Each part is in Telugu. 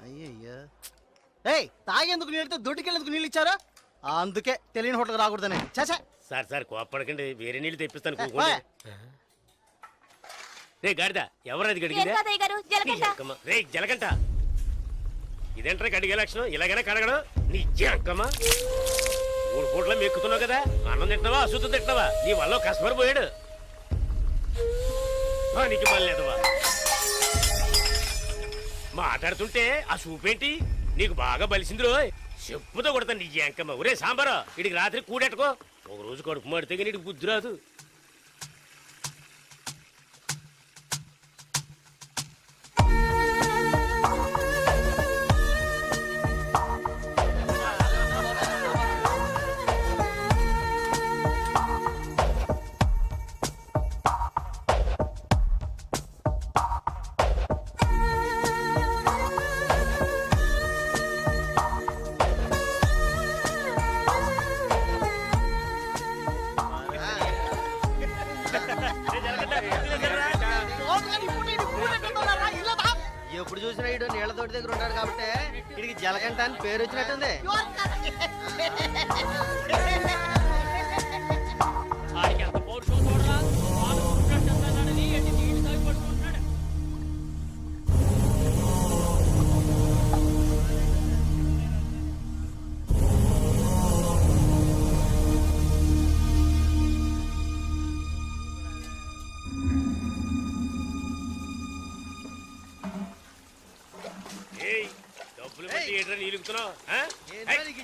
అయ్యయ్యో ఏయ్ తాగేందుకు నీళ్ళతో దొడ్డుకెళ్ళేందుకు నీళ్ళు ఇచ్చారా? అందుకే తెలియని హోటల్ రాకూడదని. చాచా సార్ సార్ కోప్పడకండి, వేరే నీళ్ళు తెప్పిస్తాను. కూకోండి. రే గాడిద, ఎవరది గడిగిందా? రే జలకంట, ఇదేంట్రా కడిగే లక్షణం? ఇలాగైనా కడగడం నీ అక్కమ్మా. 3 పూట్ల మెక్కుతున్నావు కదా, అన్నం తింటున్నావా అశుద్ధం తింటున్నావా? నీ వల్ల కస్టమర్ పోయాడు. నీకు మళ్ళేదవా మాట్లాడుతుంటే ఆ సూపేంటి నీకు బాగా బలిసింది రోయ్. చెప్పుతో కొడతాను నీ అంకమ్మ. ఒరే సాంబారా, ఇడికి రాత్రి కూడెట్టుకో. ఒక రోజు కడుపు మాడితే నీకు బుద్ధి రాదు. ఎప్పుడు చూసినా ఇడు నీళ్ల తోటి దగ్గర ఉంటాడు కాబట్టి ఇడికి జలకంట అని పేరు వచ్చినట్టుంది.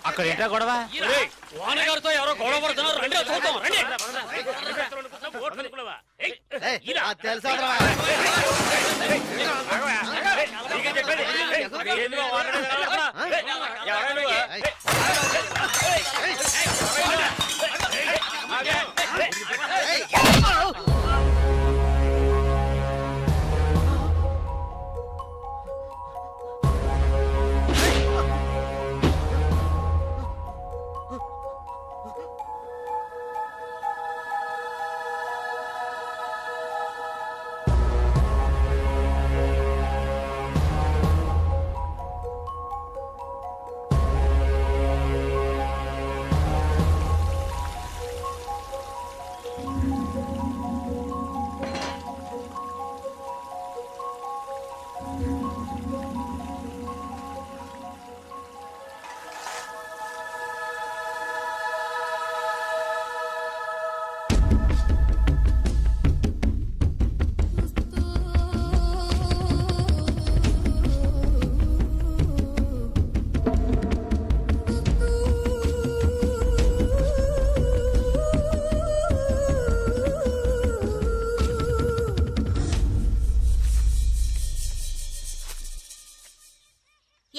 అక్కడ ఏంటా గొడవ? వానగారితో ఎవరో గొడవ పడుతున్నారు.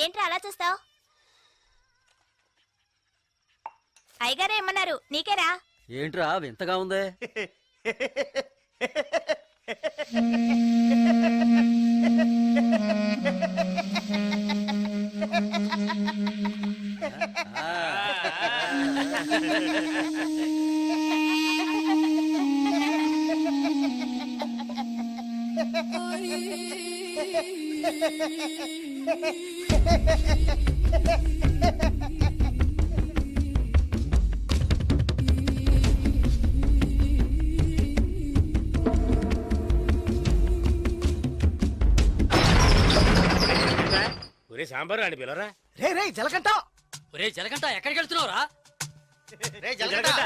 ఏంట్రా అలా చూస్తావు? అయ్యగారే ఏమన్నారు? నీకేరా? ఏంట్రా వింతగా ఉంది? ఒరే సాంబారు అని పిలవరా. రే రే జలకంట, ఒరే జలకంట ఎక్కడికి వెళ్తున్నావురా? రే జలకంట.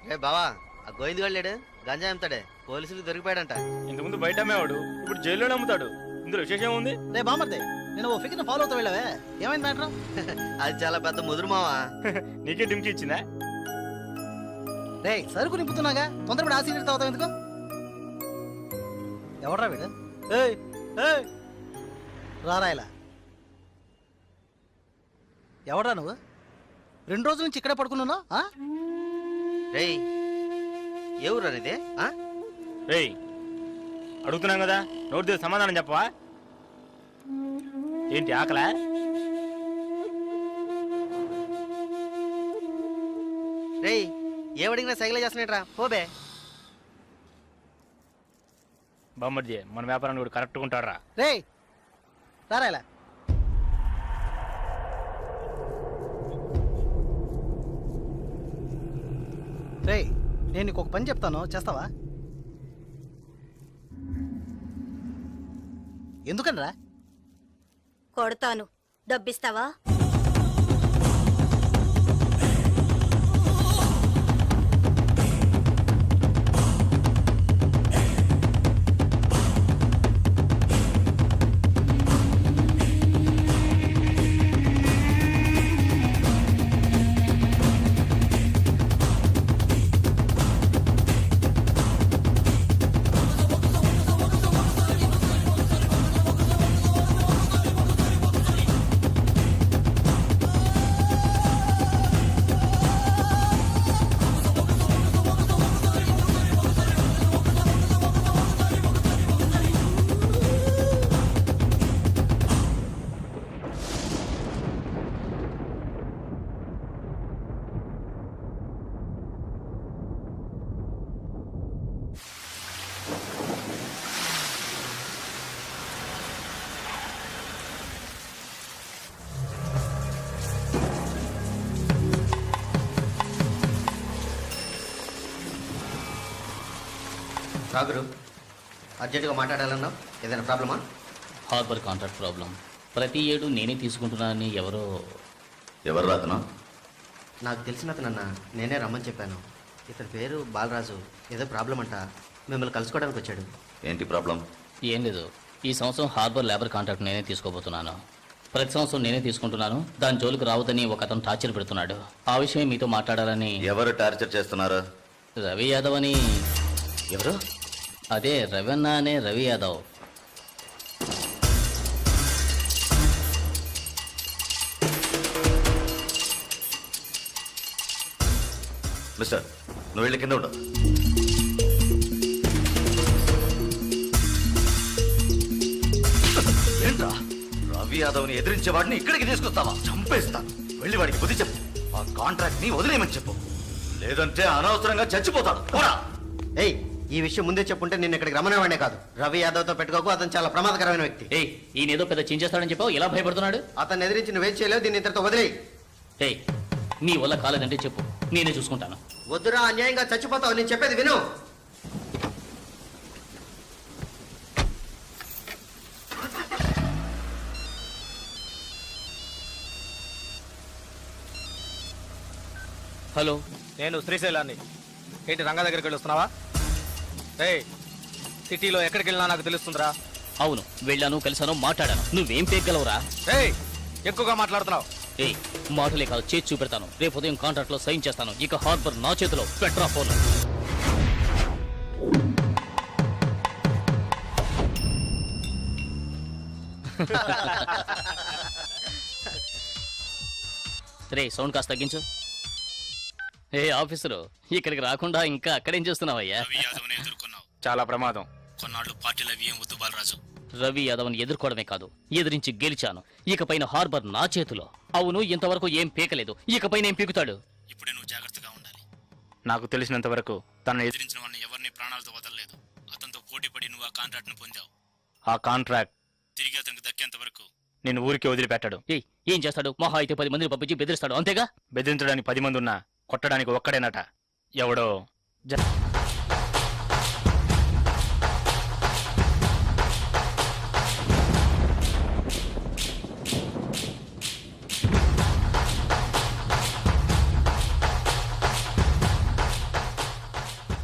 రే బావా, ఆ గోవింద్ లేడు గంజా అమ్ముతాడే పోలీసులు దొరికిపోయాడంట. ఇంతకుముందు బయట అమ్మేవాడు ఇప్పుడు జైల్లోనే అమ్ముతాడు. ఇందులో విశేషం ఉంది. రే బామర్దే, నేను ఓ ఫిగర్ ఫాలో అవుతా వెళ్ళావే, ఏమైంది మ్యాటర్? అది చాలా పెద్ద ముదురు మావా. నీకే డింకి ఇచ్చిందా? రే సరుకు నింపుతున్నాగా, తొందరపడి ఆ సీరియస్ అవుతావు ఎందుకు? ఎవడ్రా వీడు? ఏయ్ ఏయ్ రారా ఇలా. ఎవడ్రా నువ్వు? 2 రోజుల నుంచి ఇక్కడే పడుకున్నావు? రేయ్ ఎవరు ఇదే? రేయ్ అడుగుతున్నాం కదా, నోటి దగ్గర సమాధానం చెప్పవా? ఏంటి ఆకలా? రేయ్ ఏమడిగినా సైకిల్ చేస్తున్నాట్రా, పోబే. బామ్మర్జీ మన వ్యాపారాన్ని కూడా కరెక్ట్గా ఉంటాడు రా. రేయ్ రారా ఇలా. రేయ్ నేను నీకు ఒక పని చెప్తాను, చేస్తావా? ఎందుకనరా? కొడతాను, డబ్బిస్తావా? రాగురు అర్జెంటుగా మాట్లాడాలన్నావు, ఏదైనా ప్రాబ్లమా? Harbour contract problem. ప్రతి ఏడు నేనే తీసుకుంటున్నానని ఎవరు రాతనా? నాకు తెలిసిన అతనన్నా, నేనే రమ్మని చెప్పాను. ఇతని పేరు బాలరాజు. ఏదో ప్రాబ్లం అంట, మిమ్మల్ని కలుసుకోవడానికి వచ్చాడు. ఏంటి ప్రాబ్లం? ఏం లేదు, ఈ సంవత్సరం హార్బర్ లేబర్ కాంట్రాక్ట్ నేనే తీసుకోబోతున్నాను. ప్రతి సంవత్సరం నేనే తీసుకుంటున్నాను. దాని జోలికి రావద్దని ఒక అతను టార్చర్ పెడుతున్నాడు. ఆ విషయం మీతో మాట్లాడాలని. ఎవరు టార్చర్ చేస్తున్నారు? రవి యాదవ్ అని. ఎవరు? అదే రవణ అనే రవి యాదవ్. మిస్టర్, నువ్వు వెళ్ళి కింద ఉండవు. ఏంట్రా, రవి యాదవ్ని ఎదిరించే వాడిని ఇక్కడికి తీసుకొస్తావా? చంపేస్తాను. వెళ్ళి వాడికి బుద్ధి చెప్పు. ఆ కాంట్రాక్ట్ ని వదిలేయమని చెప్పు, లేదంటే అనవసరంగా చచ్చిపోతాడు. పోరా. ఏయ్ ఈ విషయం ముందే చెప్పుంటే నేను ఇక్కడికి రమ్మనేవాడే కాదు. రవి యాదవ్తో పెట్టుకోకు, అతను చాలా ప్రమాదకరమైన వ్యక్తి. ఏయ్ ఈయన ఏదో పెద్ద చించేస్తాడని చెప్పావు, ఎలా భయపడుతున్నాడు? అతన్ని ఎదిరించి నువ్వేం చేయలేవు, దీన్ని ఇతరుతో వదిలేయి. ఏయ్ నీ వల్ల కాలేదంటే చెప్పు, నేనే చూసుకుంటాను. వద్దురా, అన్యాయంగా చచ్చిపోతావు. నేను చెప్పేది విను. హలో, నేను శ్రీశైలాన్ని. ఏంటి రంగా దగ్గరికి వెళ్ళొస్తున్నావా? ఏయ్ సిటీలో ఎక్కడికి వెళ్ళినా నాకు తెలుస్తుందిరా. అవును వెళ్ళాను, కలిసాను, మాట్లాడాను. నువ్వేం పేగలవురా? ఏయ్ ఎక్కువగా మాట్లాడుతున్నావు. ఏయ్ మాటలే కాదు, చేసి చూపెడతాను. రేపు ఉదయం కాంట్రాక్ట్ లో సైన్ చేస్తాను. ఇక హార్బర్ నా చేతిలో. Petra phone. రే సౌండ్ కాస్త తగ్గించు. ఏ ఆఫీసరు, ఇక్కడికి రాకుండా ఇంకా అక్కడేం చేస్తున్నావయ్యా? చాలా ప్రమాదం. కొన్నాళ్ళు పార్టీలు అవి ఏం వద్దు బాలరాజు. రవి యాదవ్ని ఎదుర్కోవడమే కాదు, ఎదిరించి గెలిచాను. ఇకపైన హార్బర్ నా చేతిలో. అవును, ఇంతవరకు ఏం పీకలేదు, ఇకపైన ఏం పీకుతాడు? ఇప్పుడే నువ్వు జాగ్రత్తగా ఉండాలి. నాకు తెలిసినంత వరకు తనని ఎదిరించిన వాడిని ఎవరిని ప్రాణాలతో వదలలేదు. అతనితో పోటీ పడి నువ్వు ఆ కాంట్రాక్ట్ ను పొందావు. ఆ కాంట్రాక్ట్ తిరిగి అతనికి దక్కేంత వరకు నేను ఊరికి వదిలిపెట్టాడు. ఏయ్ ఏం చేస్తాడు? మహా అయితే 10 మందిని పంపించి బెదిరిస్తాడు, అంతేగా? బెదిరించడానికి 10 మంది ఉన్నా కొట్టడానికి ఒక్కడేనట. ఎవడో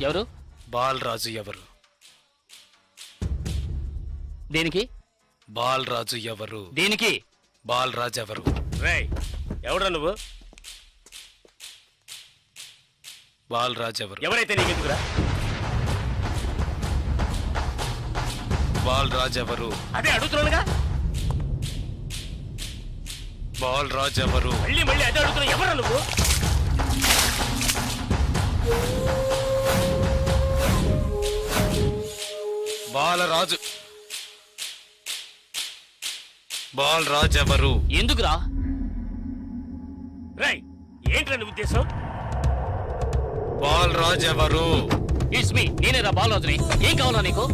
ఎవరు? బాలరాజు ఎవరు? దేనికి? బాలరాజు ఎవరు? దేనికి? బాలరాజు ఎవరు? రేయ్ ఎవడ్రా నువ్వు? బాలరాజు ఎవరు? ఎవరైతే నీకెందుకురా? బాలరాజు ఎవరు? అదే అడుగుతున్నానుగా. బాలరాజు ఎవరు? మళ్ళీ మళ్ళీ అదే అడుగుతున్నా. ఎవరా నువ్వు? బాలరాజు. బాలరాజు ఎవరు? ఎందుకురా? రేయ్ ఏంట్రా నీ ఉద్దేశం? బాలరాజు ఎవరు? ఇట్స్ మీ, నేనేరా బాలరాజుని. ఏం కావాలా నీకు?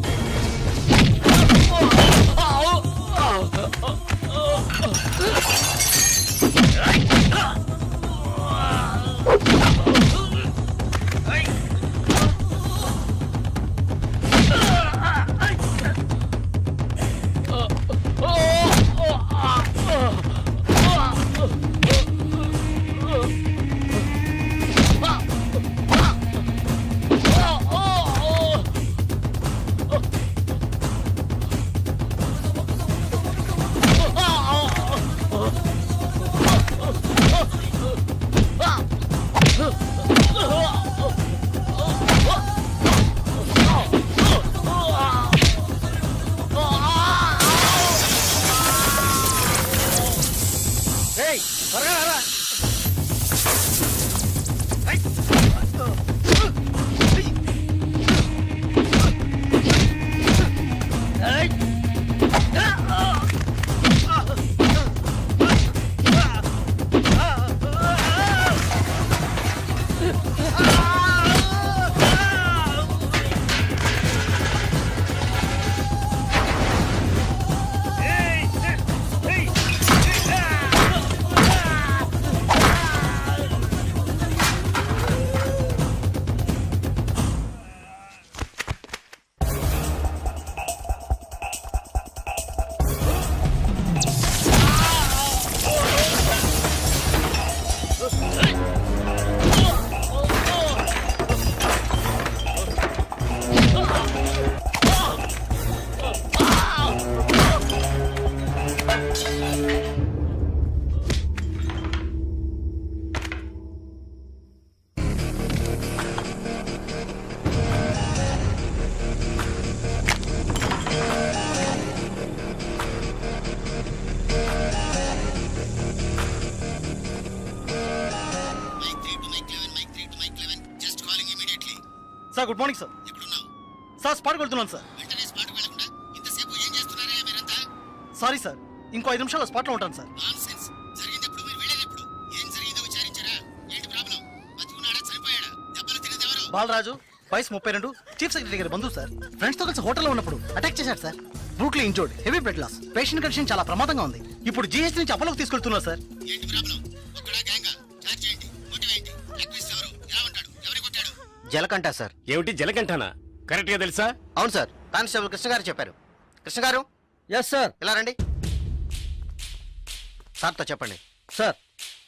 Sir good morning sir. Sir స్పాట్కి వెళ్తున్నాను సార్. సారీ సార్, ఇంకో 5 నిమిషాల్లో స్పాట్లో ఉంటాను సార్. బాలరాజు వయసు 32, చీఫ్ సెక్రటరీ గారి బంధువు సార్. ఫ్రెండ్స్ తో కలిసి హోటల్లో ఉన్నప్పుడు అటాక్ చేశాడు sir. Brutally injured, heavy blood loss. Patient condition చాలా ప్రమాదంగా ఉంది. ఇప్పుడు జీహెచ్ నుంచి అపోలోకి తీసుకెళ్తున్నారు సార్. జలకంట సార్. ఏమిటి జలకంఠనా? కరెక్ట్ గా తెలుసా? అవును సార్, కానిస్టేబుల్ కృష్ణ గారు చెప్పారు. కృష్ణ గారు ఎస్ సార్. ఇలా రండి. సార్తో చెప్పండి. సార్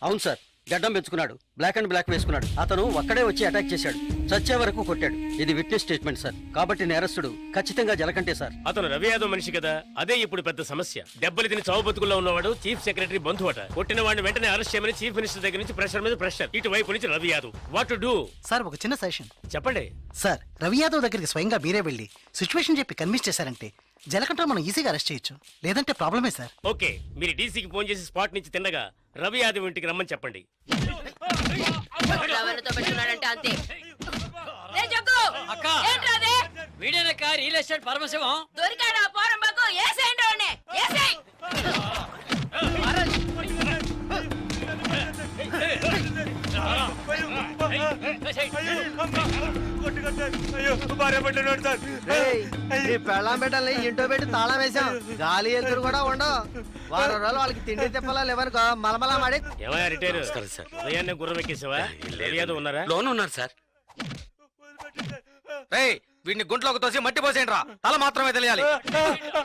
అవును సార్, గడ్డం పెంచుకున్నాడు, బ్లాక్ అండ్ బ్లాక్ వేసుకున్నాడు. అతను ఒక్కడే వచ్చి అటాక్ చేశాడు, చచ్చే వరకు కొట్టాడు. ఇది విట్నెస్ స్టేట్మెంట్ సార్, కాబట్టి నేరస్తుడు ఖచ్చితంగా జలకంటే సార్. అతను రవి యాదవ్ మనిషి కదా, అదే ఇప్పుడు పెద్ద సమస్య. దెబ్బలు తిని చావు బతుకుల్లో ఉన్నవాడు చీఫ్ సెక్రటరీ బంధువు అట. కొట్టిన వాడిని వెంటనే అరెస్ట్ చేయమని చీఫ్ మినిస్టర్ దగ్గర నుంచి ప్రెషర్ మీద ప్రెషర్. ఇటువైపు నుంచి Ravi Yadav. What to do? Sir ఒక చిన్న సజెషన్ చెప్పండి. సార్, రవి యాదవ్ దగ్గరికి స్వయంగా మీరే వెళ్ళి సిచ్యువేషన్ చెప్పి కన్విన్స్ చేశారంటే జలకంట మనం ఈజీగా అరెస్ట్ చేయొచ్చు. లేదంటే ప్రాబ్లమే సార్. ఓకే, మీరు డీసీకి ఫోన్ చేసి స్పాట్ నుంచి తిన్నగా రవి యాదవ్ ఇంటికి రమ్మని చెప్పండి. అంతే. వీడేనక్క రియల్ ఎస్టేట్ పరమశివం. దొరికాడా పోరంబాకు? ఏసేయండి వాడిని. ఏసేయ్. పెళ్ళాం పెట్టాలి, ఇంటో పెట్టి తాళం వేసాం. గాలి ఎదురు కూడా ఉండవు. వారం రోజులు వాళ్ళకి తిండి తిప్పలా లేవనుకో మలమలా మాడి. ఏమయ్యా రిటైర్ సార్, ఉదయాన్నే గుర్రం ఎక్కేసావా? రవి యాదవ్ ఉన్నారా? లోన్ ఉన్నారు సార్. రేయ్ వీడిని గుంట్లోకి తోసి మట్టి పోసేయండి రా, తల మాత్రమే తెలియాలి.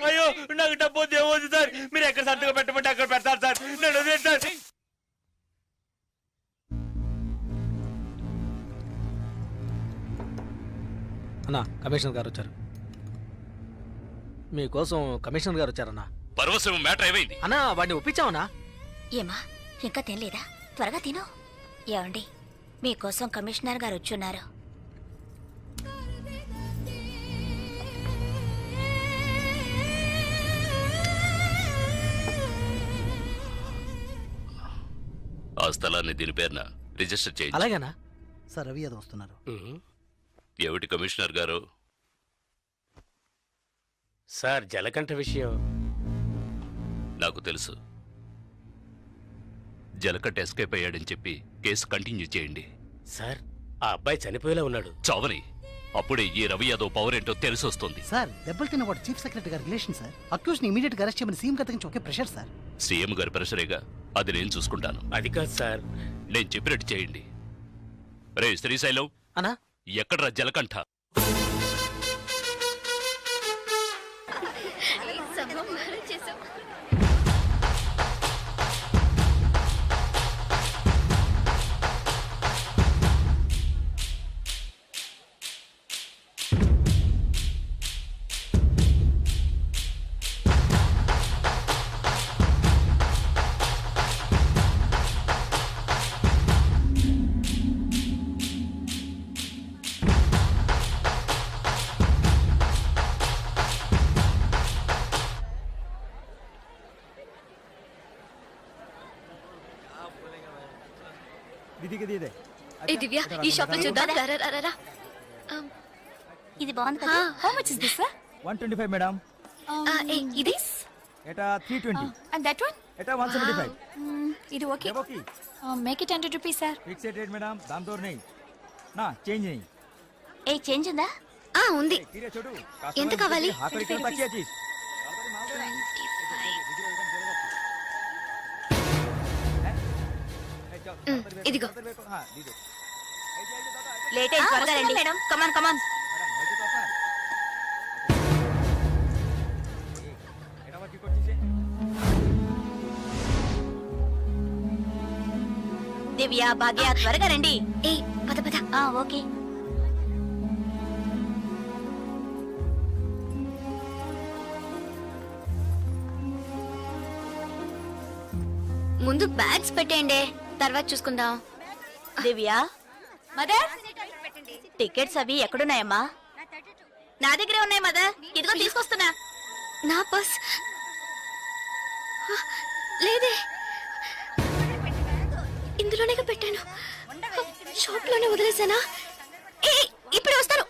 అయ్యో నాకు డబ్బు ఏమవుతుంది సార్? మీరు ఎక్కడ సంతకం పెట్టమంటే అక్కడ పెడతారు సార్. నేను వదిలేండి సార్. అన్నా కమిషనర్ గారు వచ్చారు. మీకోసం కమిషనర్ గారు వచ్చారన్నా. పర్వసం మ్యాటర్ ఏమైంది? అన్నా వాడిని ఒప్పించావనా? ఏమా ఇంకా తినలేదా? త్వరగా తిను. ఏమండి మీకోసం కమిషనర్ గారు వచ్చున్నారు. ఆ స్థలాన్ని దీని పేరున రిజిస్టర్ చేయండి. అలాగేనా సార్? రవి యాదవ్ వస్తున్నారు. ఏమిటి కమిషనర్ గారు? సార్ జలకంఠ విషయం నాకు తెలుసు. జలకట్ ఎస్కేప్ అయ్యాడని చెప్పి కేసు కంటిన్యూ చేయండి. సార్ ఆ అబ్బాయి చనిపోయేలా ఉన్నాడు. చావని అప్పుడే ఈ రవి యాదవ్ పవర్ ఏంటో తెలిసి వస్తుంది. సార్ దెబ్బలు తిన్నవాడు చీఫ్ సెక్రటరీ గారి రిలేషన్ సార్. అక్యూజ్ ని ఇమీడియట్ గా అరెస్ట్ చేయమని సీఎం గారి నుంచి ఒకే ప్రెషర్ సార్. సీఎం గారి ప్రెషరేగా, అది నేను చూసుకుంటాను. అది కాదు సార్. నేను చెప్పినట్టు చేయండి. రే శ్రీశైలం, అన్నా ఎక్కడ్రా జలకంఠ? ఏ దివ్య ఈ షాప్ లో చూద్దాం. ఇది బాగుంది కదా. How much is this? 125 madam. ఇది ఎటా 320. అండ్ దట్ వన్ ఎటా 175. ఇది okay. Okay make it 100 rupees sir. Fixed rate madam, दाम दौर नहीं ना, चेंज नहीं. ఏ చేంజ్ ఉందా? ఉంది. धीरे छोड़ो. ఎంత కావాలి? हाथ पर करता क्या चीज? ఇదిగో. हां दीदो. లేట్ అయ్యి త్వరగా రండి మేడం. కమాన్ కమాన్. एटा वाकी कोचिसे. దివ్య భాగ్య త్వరగా రండి. ఏ పద పద. ఓకే. ముందు బ్యాగ్స్ పెట్టేయండి, తర్వాత చూసుకుందాం. దివ్య మదర్, టికెట్స్ అవి ఎక్కడున్నాయమ్మా? నా దగ్గరే ఉన్నాయి మదర్. ఇదిగో తీసుకొస్తున్నా. నా పర్స్ లేదే. ఇందులోనే పెట్టాను. షాప్ లోనే వదిలేసానా? ఇప్పుడు వస్తాను.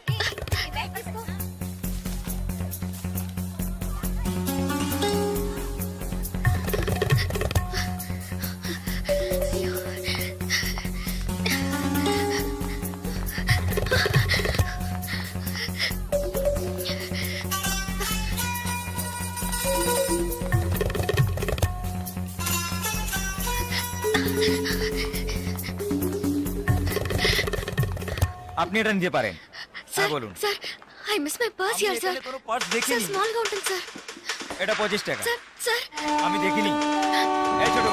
আপনি এটা নিতে পারেন। হ্যাঁ বলুন sir, I miss my purse here sir. কোনো পার্স দেখিনি। স্যার স্মল గా ఉంటుంది স্যার। এটা 25 টাকা। স্যার স্যার আমি দেখিনি। এই ছোট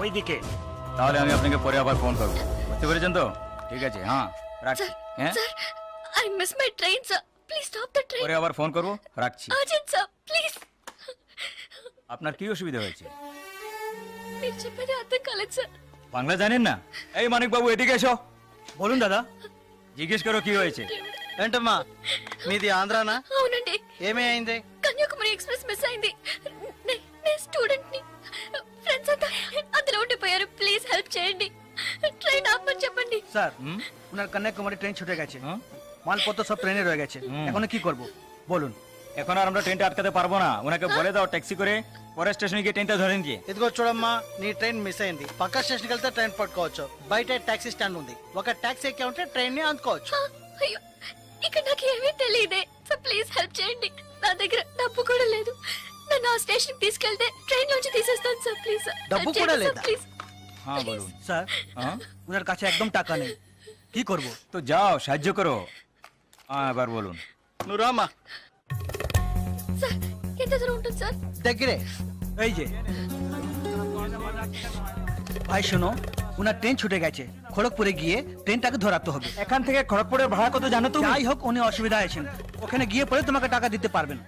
ওইদিকে। তাহলে আমি আপনাকে পরে আবার ফোন করব। বুঝতে পেরেছেন তো? ঠিক আছে, হ্যাঁ রাখছি। হ্যাঁ sir, I miss my train sir. Please stop the train. পরে আবার ফোন করব, রাখছি। Urgent sir, please. আপনার কি অসুবিধা হয়েছে? మీరు చెప్పేది అర్థం కాలేదు సార్। বাংলা জানেন না? এই মানিক বাবু এদিকে এসো। বলুন দাদা। জিজ্ঞেস করো কি হয়েছে। ఏంటమ్మా మీది ఆంధ్రానా? అవునండి, ఏమీ అయింది? కన్యాకుమారి ఎక్స్ప్రెస్ మిస్ అయింది. నేను స్టూడెంట్ ని, ఫ్రెండ్స్ అంతా అందులో ఉండిపోయారు. ప్లీజ్ హెల్ప్ చేయండి. ট্রেন ఆపమని చెప్పండి. স্যার ওনার কন্যাকুমারী ট্রেন ছুটে গেছে, মালপত্র সব ট্রেনে রয়ে গেছে, এখন কি করব বলুন? এখন আর আমরা ট্রেনটা আটকাতে পারবো না, ওনাকে বলে দাও ট্যাক্সি করে পরের স্টেশনে গিয়ে ট্রেনটা ধরে নিয়ে। ఇదిగో చూడమ్మా, నీ ట్రైన్ మిస్ అయింది. పక్క స్టేషన్కి వెళ్తే ట్రైన్ పట్టుకోవచ్చు. బయట టాక్సీ స్టాండ్ ఉంది, ఒక టాక్సీ ఎక్కి ఉంటే ట్రైన్ ని అందుకోవచ్చు. అయ్యో, ఇక్కడ నాకు ఏమీ తెలియదే. సో ప్లీజ్ హెల్ప్ చేయండి. నా దగ్గర డబ్బు కూడా లేదు. నన్ను ఆ స్టేషన్ తీసుకెళ్తే ట్రైన్ నుంచి తీసేస్తాను సార్. ప్లీజ్ డబ్బు కూడా లేదా? ప్లీజ్ হ্যাঁ বলুন। স্যার ওনার কাছে একদম টাকা নেই, কি করব? তো যাও সাহায্য করো। হ্যাঁ এবার বলুন। నువ్వు రామ్మా. স্যার ఎంత দূరం ఉంటుంది স্যার? దగ్గరే। এই যে ভাই শোনো, ওনার ট্রেন ছুটে গেছে, খড়গপুরে গিয়ে ট্রেনটাকে ধরাতে হবে। এখান থেকে খড়গপুরের ভাড়া কত জানো তুমি? যাই হোক, উনি অসুবিধা আছেন, ওখানে গিয়ে পরে তোমাকে টাকা দিতে পারবেন।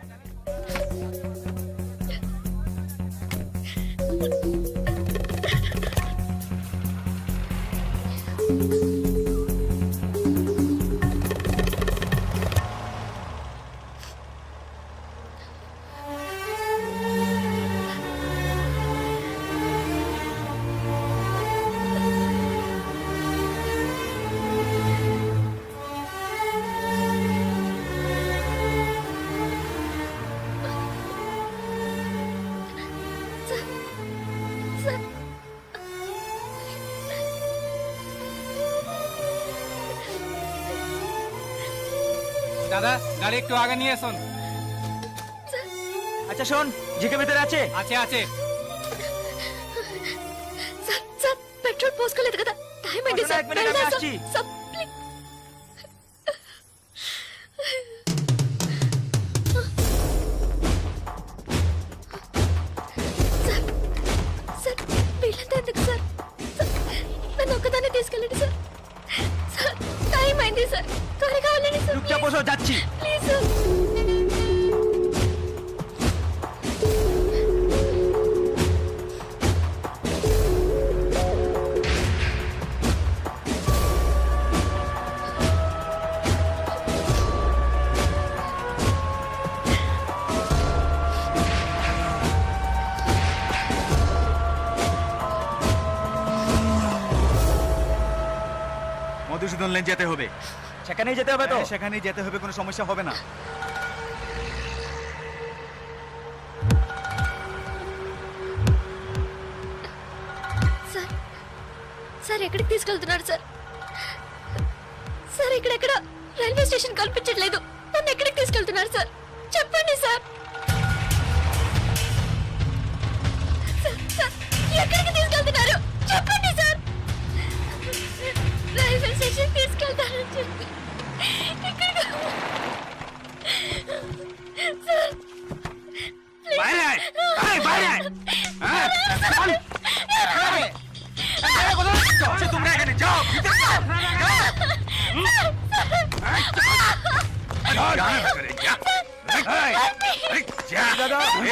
স্যার দাদা গাড়ি একটু আগে নিয়ে আসুন। আচ্ছা শোন, জিকে ভিতরে আছে? আছে আছে। సార్ సార్ పెట్రోల్ పోసుకోలేదు కదా, టైం అయింది సార్. এক মিনিট, আমি వెళ్దాం আসছি। సార్. ప్లీజ్. సార్ సార్ వీళ్ళంతా ఎందుకు సార్? సార్, నన్ను ఒక్కదాన్ని తీసుకెళ్ళండి సార్. సార్ టైం అయింది సార్, త్వరగా వెళ్ళండి సార్. চুপচাপ বসো, যাচ্ছি। Please sir. মধুসূদন লেন যেতে হবে। সেখানেই যেতে হবে তো? হ্যাঁ, সেখানেই যেতে হবে, কোনো সমস্যা হবে না। సార్ సార్ ఎక్కడికి తీసుకెళ్తున్నారు సార్? సార్ ఇక్కడెక్కడ రైల్వే స్టేషన్ కల్పించట్లేదు. నన్ను ఎక్కడికి తీసుకెళ్తున్నారు సార్? చెప్పండి సార్. సార్, సార్, ఎక్కడికి తీసుకెళ్తున్నారు? చెప్పండి సార్. రైల్వే స్టేషన్ తీసుకెళ్తారని చెప్పి ఇక్కడికి- సార్, ప్లీజ్. বাইরে আয়, আয়, বাইরে আয়। হ্যাঁ, চল। আচ্ছা, তোমরা এখানে যাও, ভিতরে যাও, যাও। জানা ভিতরে, যা। এই, এই, যা।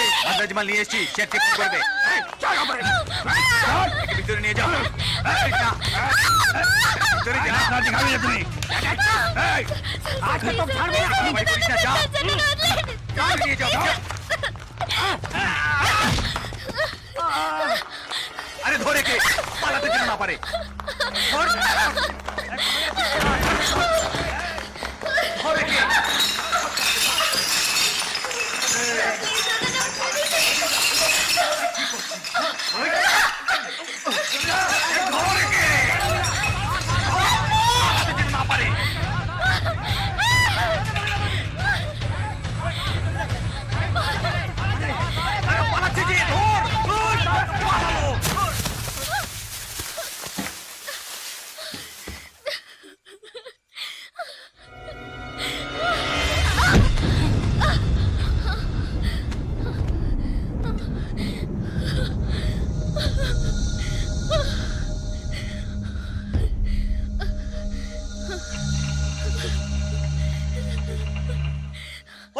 এই, আন্দাজমাল নিয়ে এসছি, শেঠকে ফোন করবে। এই, চল, ওপরে। চল, একে ভিতরে নিয়ে যাও। এই, যা। ভিতরে যা। খাবি না তুমি। এই, আজকে তো ছাড়বো না, কোনো ভয় করিস না, যাও। যাও, নিয়ে যাও, যাও। আরে ধরে কে পালাতে যেন না পারে। ধর। ধরে কে? ধরে কে? পালাতে যেন না পারে। আরে পালাচ্ছে যে, ধর, ধর, পালালো।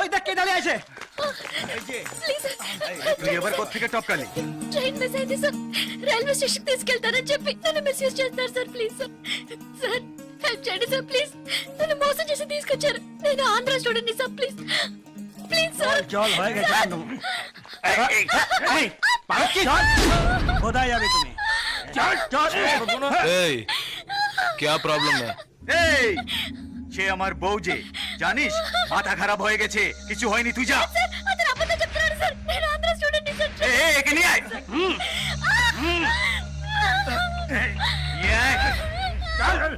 ওই দেখ কে দাঁড়িয়ে আছে। Please sir. তুই এবার কোত্থেকে টপকালি? ట్రైన్ మిస్ అయింది సార్. రైల్వే స్టేషన్ తీసుకెళ్తారని చెప్పి నన్ను మిస్యూజ్ చేస్తారు sir. Please sir. Sir help చేయండి సార్ ప్లీజ్. నన్ను మోసం చేసి తీసుకొచ్చారు. నేను ఆంధ్ర స్టూడెంట్ ని సార్ ప్లీజ్ ప్లీజ్ సార్. क्या प्रॉब्लम है? সে আমার বউ যে জানিস মাথা খারাপ হয়ে গেছে কিছু হয়নি তুই যা సార్ అతను అబద్ధం చెప్తున్నాడు సార్. నేను ఆంధ్ర స్టూడెంట్ ని సార్. একে নিয়ে আয় নিয়ে আয় চল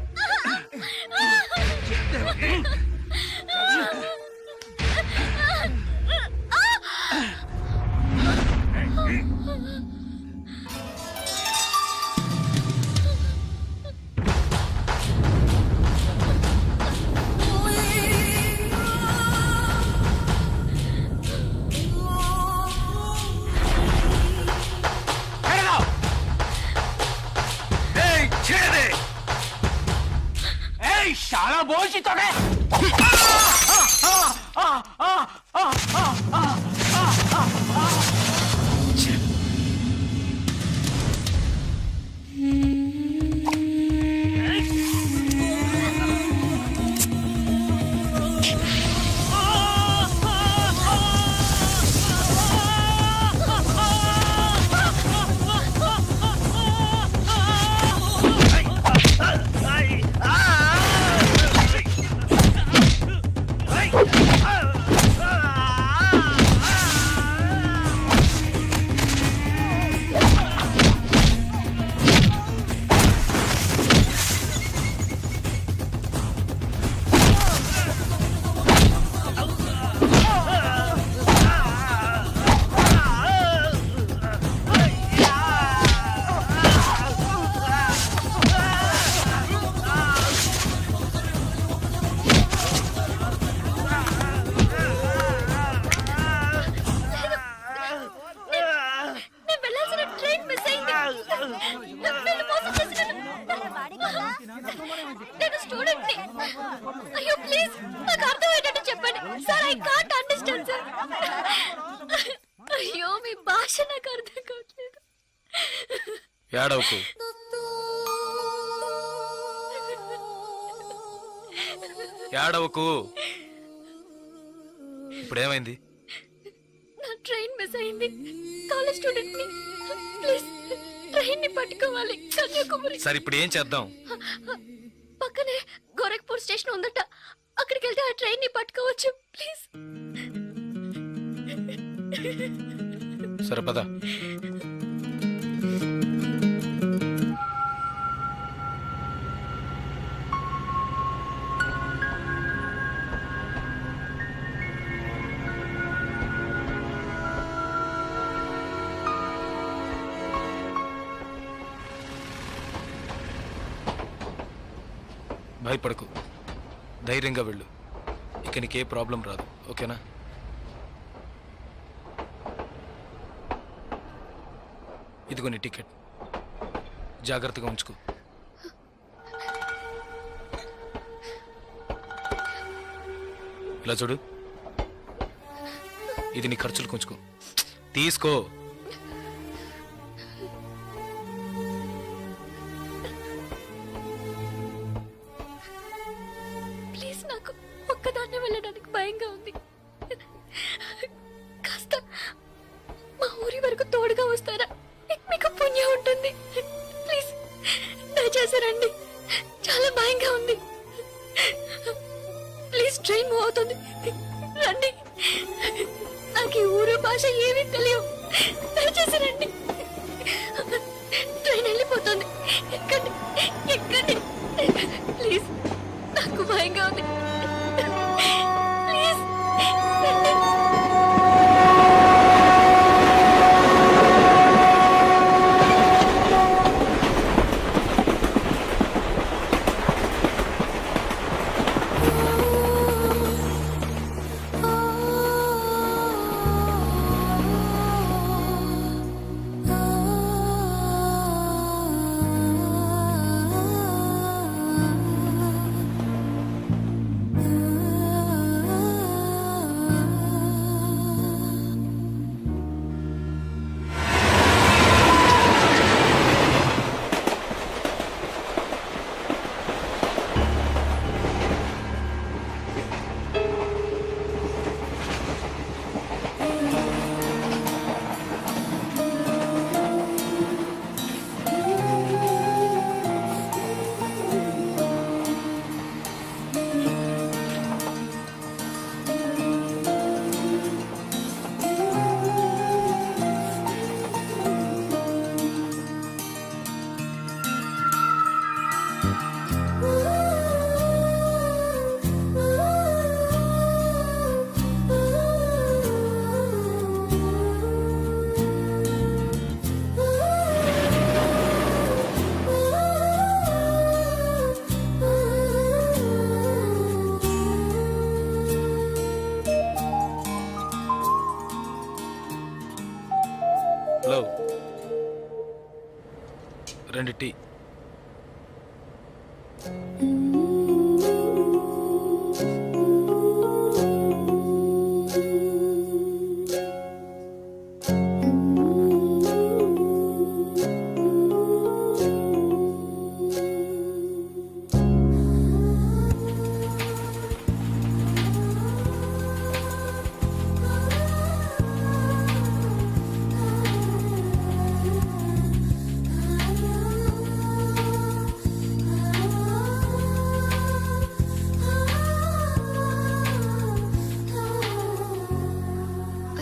ছেড়ে দে এই শালা বলছি তোকে నేను వెళ్ళాల్సిన ట్రైన్ మిస్ అయింది. నన్ను మోసం చేసినారు. నేను స్టూడెంట్ ని. అయ్యో ప్లీజ్ నాకు అర్థమయ్యేటట్టు చెప్పండి sir. I can't understand sir. అయ్యో మీ భాష నాకు అర్థం కావట్లేదు. ఏడవకు ఏడవకు ఇప్పుడేమైంది నా ట్రైన్ మిస్ అయింది. కాలేజ్ స్టూడెంట్ ని. ప్లీజ్ ట్రైన్ ని పట్టుకోవాలి. కన్యాకుమారి సరే ఇప్పుడు ఏం చేద్దాం పక్కనే గోరఖ్పూర్ స్టేషన్ ఉందట. అక్కడికి వెళ్తే ఆ ట్రైన్ ని పట్టుకోవచ్చు ప్లీజ్. సరే పద భయపడకు ధైర్యంగా వెళ్ళు ఇక నీకే ప్రాబ్లం రాదు ఓకేనా ఇదిగో నీ టికెట్ జాగ్రత్తగా ఉంచుకో ఇలా చూడు ఇది నీ ఖర్చులు కొంచుకో తీసుకో ప్లీజ్ నాకు ఒక్కదాన్నే వెళ్ళడానికి భయంగా ఉంది. కాస్త మా ఊరి వరకు తోడుగా వస్తారా? మీకు పుణ్యం ఉంటుంది. ప్లీజ్ దయచేసి రండి. చాలా భయంగా ఉంది. ప్లీజ్ ట్రైన్ మూవ్ అవుతుంది. రండి. నాకు ఈ ఊరు భాష ఏమీ తెలియవు. దయచేసి రండి. ట్రైన్ వెళ్ళిపోతుంది. ఎక్కండి ఎక్కండి. ప్లీజ్ నాకు భయంగా ఉంది. ప్లీజ్ రండి. టీ.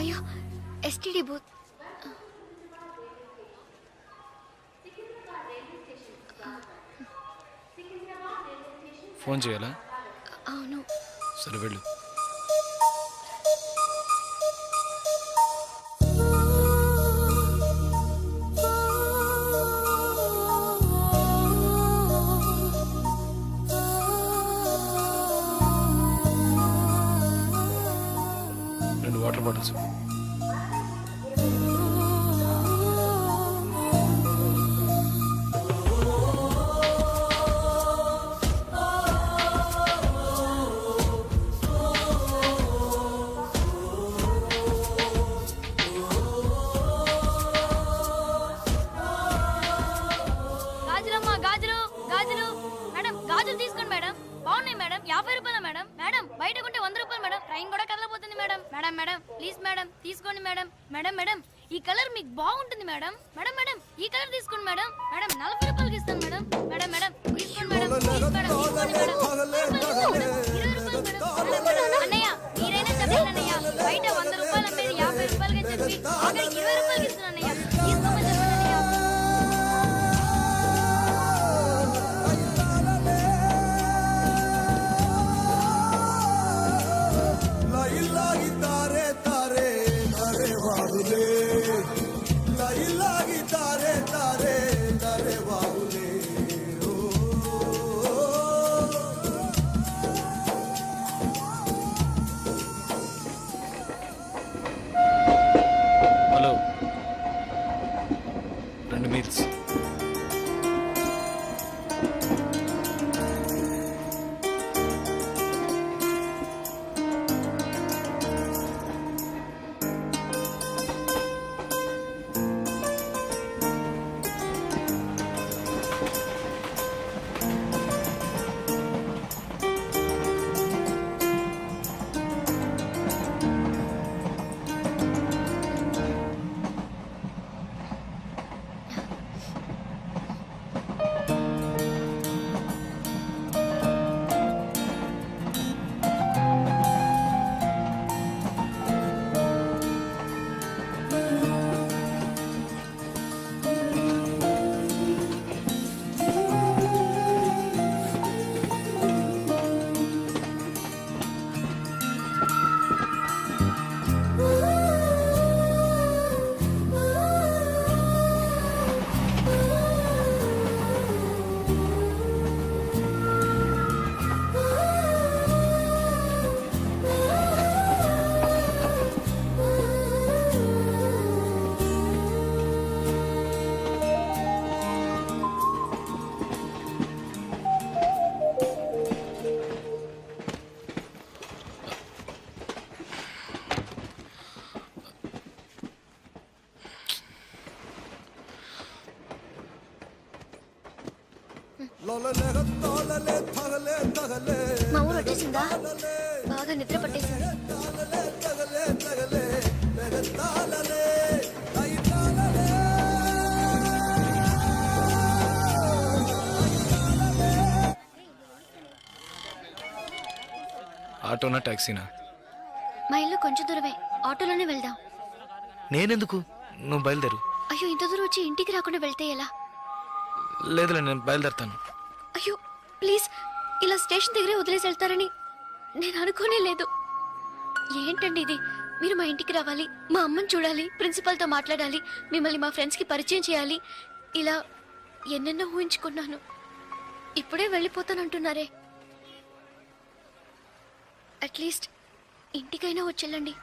అయ్యో ఎస్టీడీ బూత్. ఫోన్ చేయాలా? అవును. సరే వెళ్ళు. రెండు వాటర్ బాటిల్స్. గాజులమ్మ గాజులు గాజులు. మేడం గాజులు తీసుకోండి మేడం. బాగున్నాయి మేడం. 50 రూపాయలు మేడం. మేడం బయట కొంటే 100 రూపాయలు మేడం. ట్రైన్ కూడా కదలపోతుంది madam. Madam madam please madam తీసుకోండి మేడం. మేడం మేడం ఈ కలర్ మీకు బాగుంటుంది మేడం. మేడం మేడం ఈ కలర్ తీసుకోండి మేడం. మేడం 40 రూపాయలకి ఇస్తాను మేడం. మేడం మేడం తీసుకోండి మేడం. ప్లీజ్ మేడం తీసుకోండి మేడం. 20 రూపాయలు మేడం. మేడం అన్నయ్య మీరైనా చెప్పండి అన్నయ్య. బయట 100 రూపాయలు అమ్మేది 50 రూపాయలకి చెప్పి ఆఖరికి 20 రూపాయలకి ఇస్తాను అన్నయ్య. తీసుకోమని చెప్పండి అన్నయ్య. Hello, 2 meals. మా ఊరు వచ్చేసిందా? బాగా నిద్ర పట్టేసింది. ఆటోనా టాక్సీనా? మా ఇల్లు కొంచెం దూరమే. ఆటోలోనే వెళ్దాం. నేనెందుకు? నువ్వు బయలుదేరు. అయ్యో ఇంత దూరం వచ్చి ఇంటికి రాకుండా వెళ్తే ఎలా? లేదులే, నేను బయలుదేరుతాను. అయ్యో ప్లీజ్, ఇలా స్టేషన్ దగ్గరే వదిలేసి వెళ్తారని నేను అనుకోనే లేదు. ఏంటండి ఇది? మీరు మా ఇంటికి రావాలి, మా అమ్మని చూడాలి, ప్రిన్సిపల్తో మాట్లాడాలి, మిమ్మల్ని మా ఫ్రెండ్స్కి పరిచయం చేయాలి, ఇలా ఎన్నెన్నో ఊహించుకున్నాను. ఇప్పుడే వెళ్ళిపోతానంటున్నారే. అట్లీస్ట్ ఇంటికైనా వచ్చేళ్ళండి.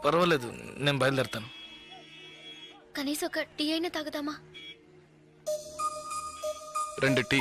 పర్వాలేదు, నేను బయలుదేరుతాను. కనీసం ఒక టీ అయినా తాగుదామా? 2 టీ.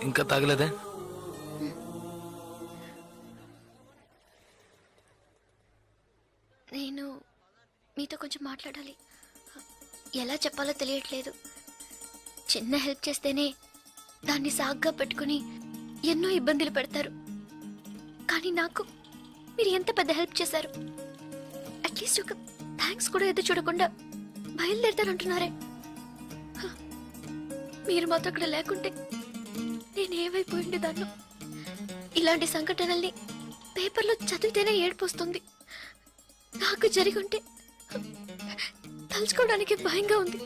ఇంకా తాగలేదే? నేను మీతో కొంచెం మాట్లాడాలి. ఎలా చెప్పాలో తెలియట్లేదు. చిన్న హెల్ప్ చేస్తేనే దాన్ని సాగ్గా పెట్టుకుని ఎన్నో ఇబ్బందులు పెడతారు. కానీ నాకు మీరు ఎంత పెద్ద హెల్ప్ చేశారు. అట్లీస్ట్ ఒక థ్యాంక్స్ కూడా ఎదురు చూడకుండా బయలుదేరుతారంటున్నారే. మీరు మాత్రం అక్కడ లేకుంటే నేను ఏమైపోయి ఉండేదాన్ని. ఇలాంటి సంఘటనల్ని పేపర్లో చదివితేనే ఏడుపు వస్తుంది. నాకు జరిగి ఉంటే తలుచుకోవడానికి భయంగా ఉంది.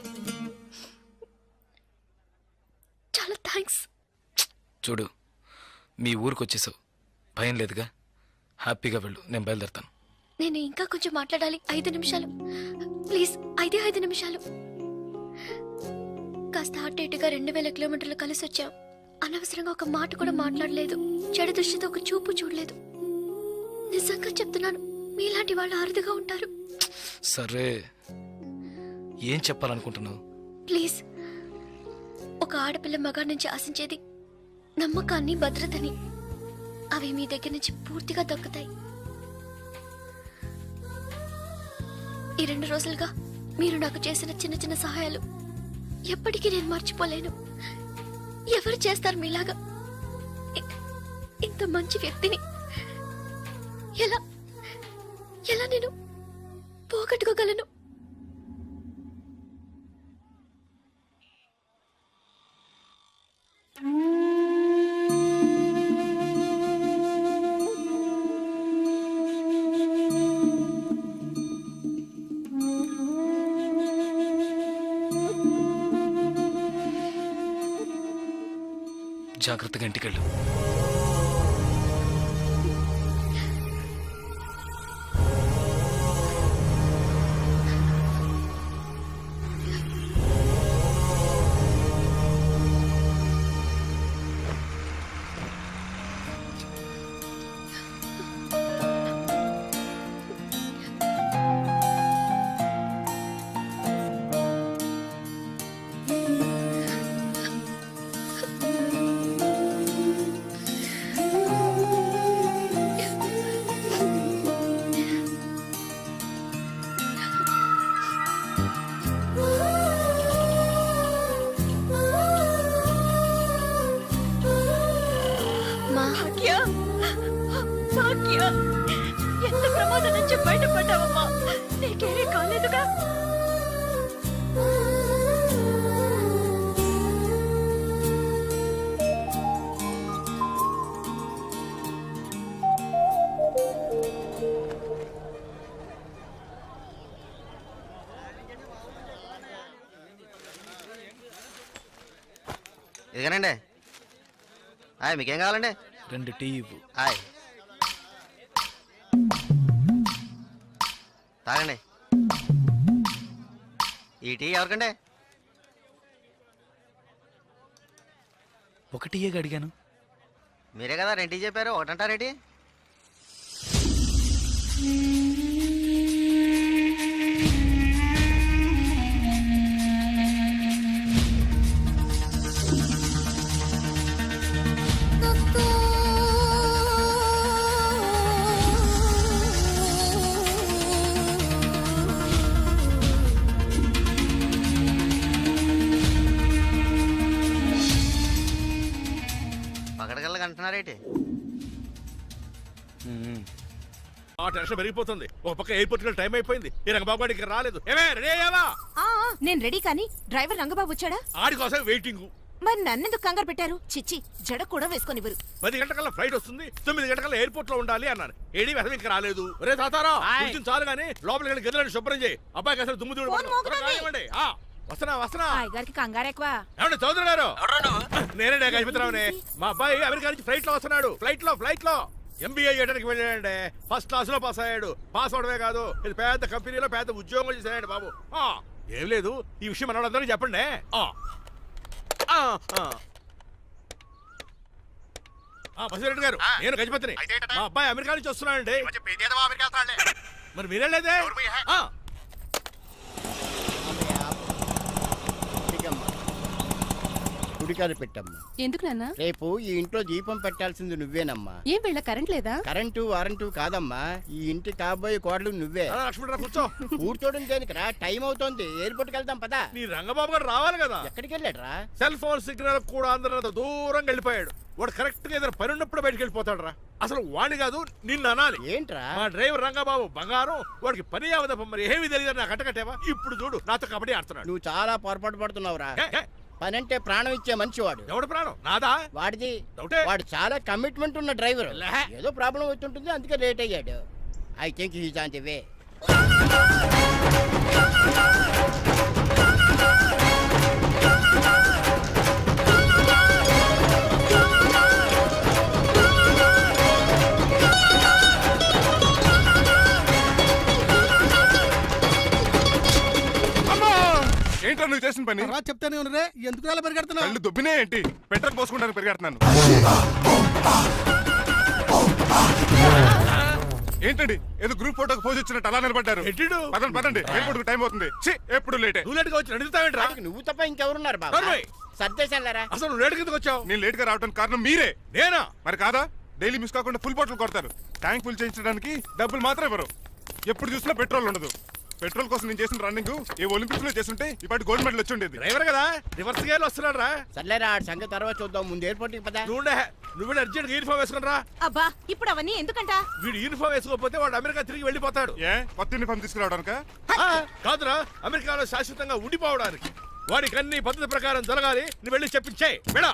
చాలా థ్యాంక్స్. చూడు, మీ ఊరికి వచ్చేసావు, భయం లేదుగా. హ్యాపీగా వెళ్ళు, నేను బయలుదేరుతాను. నేను ఇంకా కొంచెం మాట్లాడాలి. 5 నిమిషాలు ప్లీజ్. 5 నిమిషాలు. కాస్త అటు ఇటుగా 2000 కిలోమీటర్లు కలిసి వచ్చాం. అనవసరంగా ఒక మాట కూడా మాట్లాడలేదు. చెడు దృష్టితో ఒక చూపు చూడలేదు. నిజంగా చెప్తున్నాను, మీలాంటి వాళ్ళు అరుదుగా ఉంటారు. సరే, ఏం చెప్పాలనుకుంటున్నావు? ప్లీజ్. ఒక ఆడపిల్ల మగాడి నుంచి ఆశించేది నమ్మకాన్ని, భద్రతని. అవి మీ దగ్గర నుంచి పూర్తిగా దక్కుతాయి. ఈ 2 రోజులుగా మీరు నాకు చేసిన చిన్న చిన్న సహాయాలు ఎప్పటికీ నేను మర్చిపోలేను. ఎవరు చేస్తారు మీలాగా? ఇంత మంచి వ్యక్తిని ఎలా ఎలా నేను పోగొట్టుకోగలను? జాగ్రత్తగా ఇంటికెళ్ళు. ఎంత ప్రమాదం నుంచి బయటపడ్డావమ్మా? నీకేమీ కాలేదుగా? ఇదిగానండి. మీకేం కావాలండి? 2 టీ ఇవ్వు. తాగండి. ఈ టీ ఎవరికండి? 1 టీయే అడిగాను. మీరే కదా 2 టీ చెప్పారు, ఒకటంటారేటి? పగడగల్లగా అంటున్నారేటి? ఆ టెన్షన్ పెరిగిపోతుంది. ఒక పక్క ఎయిర్పోర్ట్ కి టైం అయిపోయింది. ఈ రంగబాబు గారికి రాలేదు. ఏమే రెడీ అయ్యావా? నేను రెడీ, కానీ డ్రైవర్ రంగబాబు వచ్చాడా? ఆడి కోసం వెయిటింగ్. మరి నన్నెందుకు కంగారు పెట్టారు? చిచ్చి, జడ కూడా వేసుకొనివ్వరు. 10 గంటకల్లా ఫ్లైట్ వస్తుంది, 9 గంటకల్లా ఎయిర్పోర్ట్ లో ఉండాలి అన్నారు. ఏడి వెధవ ఇంకా రాలేదు. ఒరే తాతారా, కొంచెం చాలు గానీ లోపలికి వెళ్ళి గదిలో శుభ్రం చేయి. అబ్బాయికి అసలు దుమ్ము దూడు వస్తున్నా. గారికి కంగారు ఎక్కువ. ఏమండి చౌదరి గారు? నేనే గజపతిరావుని. మా అబ్బాయి అమెరికా నుంచి ఫ్లైట్ లో వస్తున్నాడు. ఫ్లైట్ లో ఎంబీఏ చేయడానికి వెళ్ళాడండి. ఫస్ట్ క్లాస్ లో పాస్ అయ్యాడు. పాస్ అవడమే కాదు, ఇది పెద్ద కంపెనీలో పెద్ద ఉద్యోగం చేశాడు బాబు. ఏం లేదు, ఈ విషయం మనోళ్ళందరికీ చెప్పండి. బసిరెడ్డి గారు, నేను గజపతిని. మా అబ్బాయి అమెరికా నుంచి వస్తున్నాడండి. మరి మీరేలేదే? గుడికారు పెట్టమ్మా. ఎందుకు నాన్న? రేపు ఈ ఇంట్లో దీపం పెట్టాల్సింది నువ్వేనమ్మా. ఏం వీళ్ళ కరెంట్ లేదా? కరెంటు వారంటు కాదమ్మా, ఈ ఇంటి కాబోయే కోడలు నువ్వే. లక్ష్మణరావు కూర్చో. కూర్చోడం దేనికిరా, టైం అవుతోంది. ఎయిర్పోర్ట్ కి వెళ్దాం పదా. నీ రంగబాబు గారు రావాలి కదా. ఎక్కడికి వెళ్ళాడురా? సెల్ ఫోన్ సిగ్నల్ కూడా అందరూ దూరంగా వెళ్ళిపోయాడు. వాడు కరెక్ట్ గా ఏదైనా పని ఉన్నప్పుడు బయటకు వెళ్ళిపోతాడు రా. అసలు వాణి కాదు, నిన్ను అనాలి. ఏంట్రా? మా డ్రైవర్ రంగబాబు బంగారం. వాడికి పని అవదప్ప, మరి ఏమీ తెలియదు. నాకు కట్టకట్టేవా? ఇప్పుడు చూడు, నాతో కబడ్డీ ఆడుతున్నాడు. నువ్వు చాలా పొరపాటు పడుతున్నావురా. పని అంటే ప్రాణం ఇచ్చే మనిషి వాడు. ఎవడు ప్రాణం? నాదా? వాడిది. డౌటే. వాడు చాలా కమిట్మెంట్ ఉన్న డ్రైవర్. ఏదో ప్రాబ్లం అవుతుంటుంది, అందుకే లేట్ అయ్యాడు. I think he's on the way. ఏంటో నువ్వు చేసిన పని? చెప్తానే ఉన్నరే, ఎందుకు అలా పరిగెడుతున్నావు? కళ్ళు దుబ్బినే ఏంటి? పెట్రోల్ పోసుకుంటాను పెరిగెడుతున్నాను. ఏంటండి ఏదో గ్రూప్ ఫోటోకి పోజ్ ఇచ్చినట్టు అలా నిలబడ్డారు? పదండి, ఎయిర్పోర్ట్ టైం అవుతుంది. ఎప్పుడు లేట్. నువ్వు లేట్ గా వచ్చి అడుగుతావేంట్రా? నువ్వు తప్ప ఇంకెవరున్నారు బాబా? సర్దేశాలరా. అసలు నువ్వు లేట్ కిందకు వచ్చావు. నేను లేట్ గా రావడానికి కారణం మీరే. నేనా? మరి కాదా? డైలీ మిస్ కాకుండా ఫుల్ బాటిల్ కొడతారు. ట్యాంక్ ఫుల్ చేయించడానికి డబ్బులు మాత్రం ఇవ్వరు. ఎప్పుడు చూసినా పెట్రోల్ ఉండదు. పెట్రోల్ కోసం నేను చేసిన రన్నింగ్ ఏ ఒలింపిక్స్ లో చేస్తుంటే ఇప్పటి గోల్డ్ మెడల్ వచ్చి ఉండేది. డ్రైవర్ కదా, రివర్స్ గేర్ వస్తున్నాడు రా. సర్లేరా, సంగతి తర్వాత చూద్దాం. ముందు ఎయిర్పోర్ట్ కి పదా. నువ్వు అర్జెంట్ యూనిఫామ్ వేసుకుని రా. అబ్బా, ఇప్పుడు అవన్నీ ఎందుకంట? వీడు యూనిఫామ్ వేసుకోకపోతే వాడు అమెరికా తిరిగి వెళ్ళిపోతాడు. ఏ కొత్త యూనిఫామ్ తీసుకురావడానిక? కాదురా, అమెరికాలో శాశ్వతంగా ఉండిపోవడానికి. వాడికి అన్ని పద్ధతి ప్రకారం జరగాలి. నువ్వు వెళ్ళి చెప్పించే మేడా.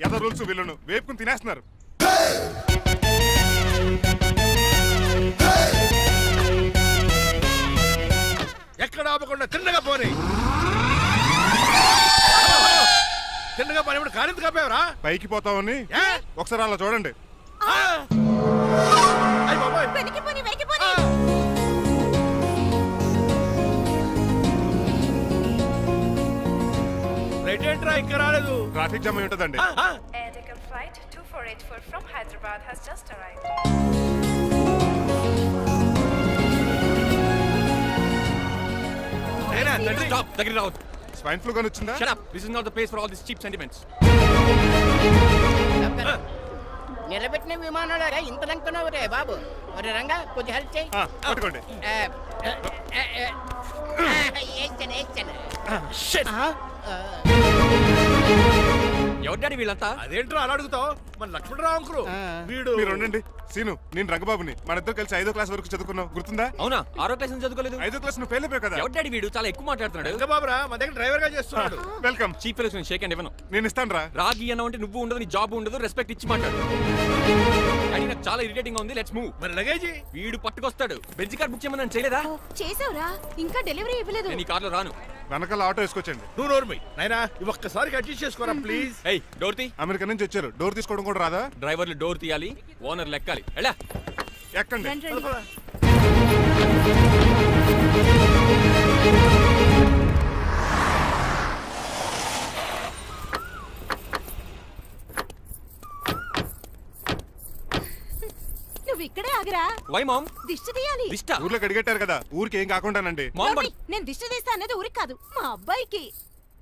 ఏదో రూల్స్ వీళ్ళను వేపుకుని తినేస్తున్నారు. ఎక్కడ ఆపకుండా తిన్నగా పోనీ. తిన్నగా పోనీ. ఇప్పుడు కారింత కాపేవరా? పైకి పోతావని ఒకసారి అలా చూడండి. రైట్ ఏంట్రా ఇంకా రాలేదు? ట్రాఫిక్ జామ్ అయి ఉంటదండి. Flight 2484 from Hyderabad has just arrived. Swine flu గాని వచ్చిందా? Shut up. This is not the place for all these cheap sentiments. నిలబెట్టిన విమానాలు ఇంత లంకున్నావు రే బాబు. ఒరే రంగా, కొద్ది హెల్ప్ చేయి. పట్టుకోండి. ఎవరు డాడీ వీళ్ళంతా? అదేంట్రా అలా అడుగుతావు? మన లక్ష్మణరావు అంకులు. వీడు మీరు ఉండండి. సీను, నేను రంగబాబుని. మన ఇద్దరు కలిసి 5వ క్లాస్ వరకు చదువుకున్నాం, గుర్తుందా? అవునా? 6వ క్లాస్ నుంచి చదువుకోలేదు. 5వ క్లాస్ నువ్వు ఫెయిల్ అయిపోయావు కదా. ఎవరు డాడీ వీడు? చాలా ఎక్కువ మాట్లాడుతున్నాడు. రంగబాబురా, మన దగ్గర డ్రైవర్ గా చేస్తున్నాడు. వెల్కమ్. చీఫ్ ఫెలోస్ నేను షేక్ అండ్ ఇవ్వను. నేను ఇస్తాను రా. రాగి అన్న అంటే నువ్వు ఉండదు, నీ జాబ్ ఉండదు, రెస్పెక్ట్ ఇచ్చి మాట్లాడు. డాడీ నాకు చాలా ఇరిటేటింగ్ గా ఉంది. Let's move. మరి లగేజ్ వీడు పట్టుకొస్తాడు. బెంజ్ కార్ బుక్ చేయమని చేయలేదా? చేసావురా, ఇంకా డెలివరీ ఇవ్వలేదు. నేను ఈ కార్లో రాను. వెనకాల ఆటో వేసుకొచ్చండి. నువ్వు నోర్మై నాయనా, ఒక్కసారికి అడ్జస్ట్ చేసుకోరా ప్లీజ్. ఏయ్, డోర్ తీ. అమెరికా నుంచి వచ్చారు, డోర్ తీసుకోవడం కూడా రాదా? డ్రైవర్లు డోర్ తీయాలి, ఓనర్ లెక్కాలి. ఎలా ఎక్కండి. నువ్వు ఇక్కడే ఆగిరా. Why ma'am? దిష్టి తీయాలి. దిష్ట? ఊర్లో కడిగట్టారు కదా, ఊరికి ఏం కాకుండానండి. నేను దిష్టి తీస్తా అనేది ఊరికి కాదు, మా అబ్బాయికి.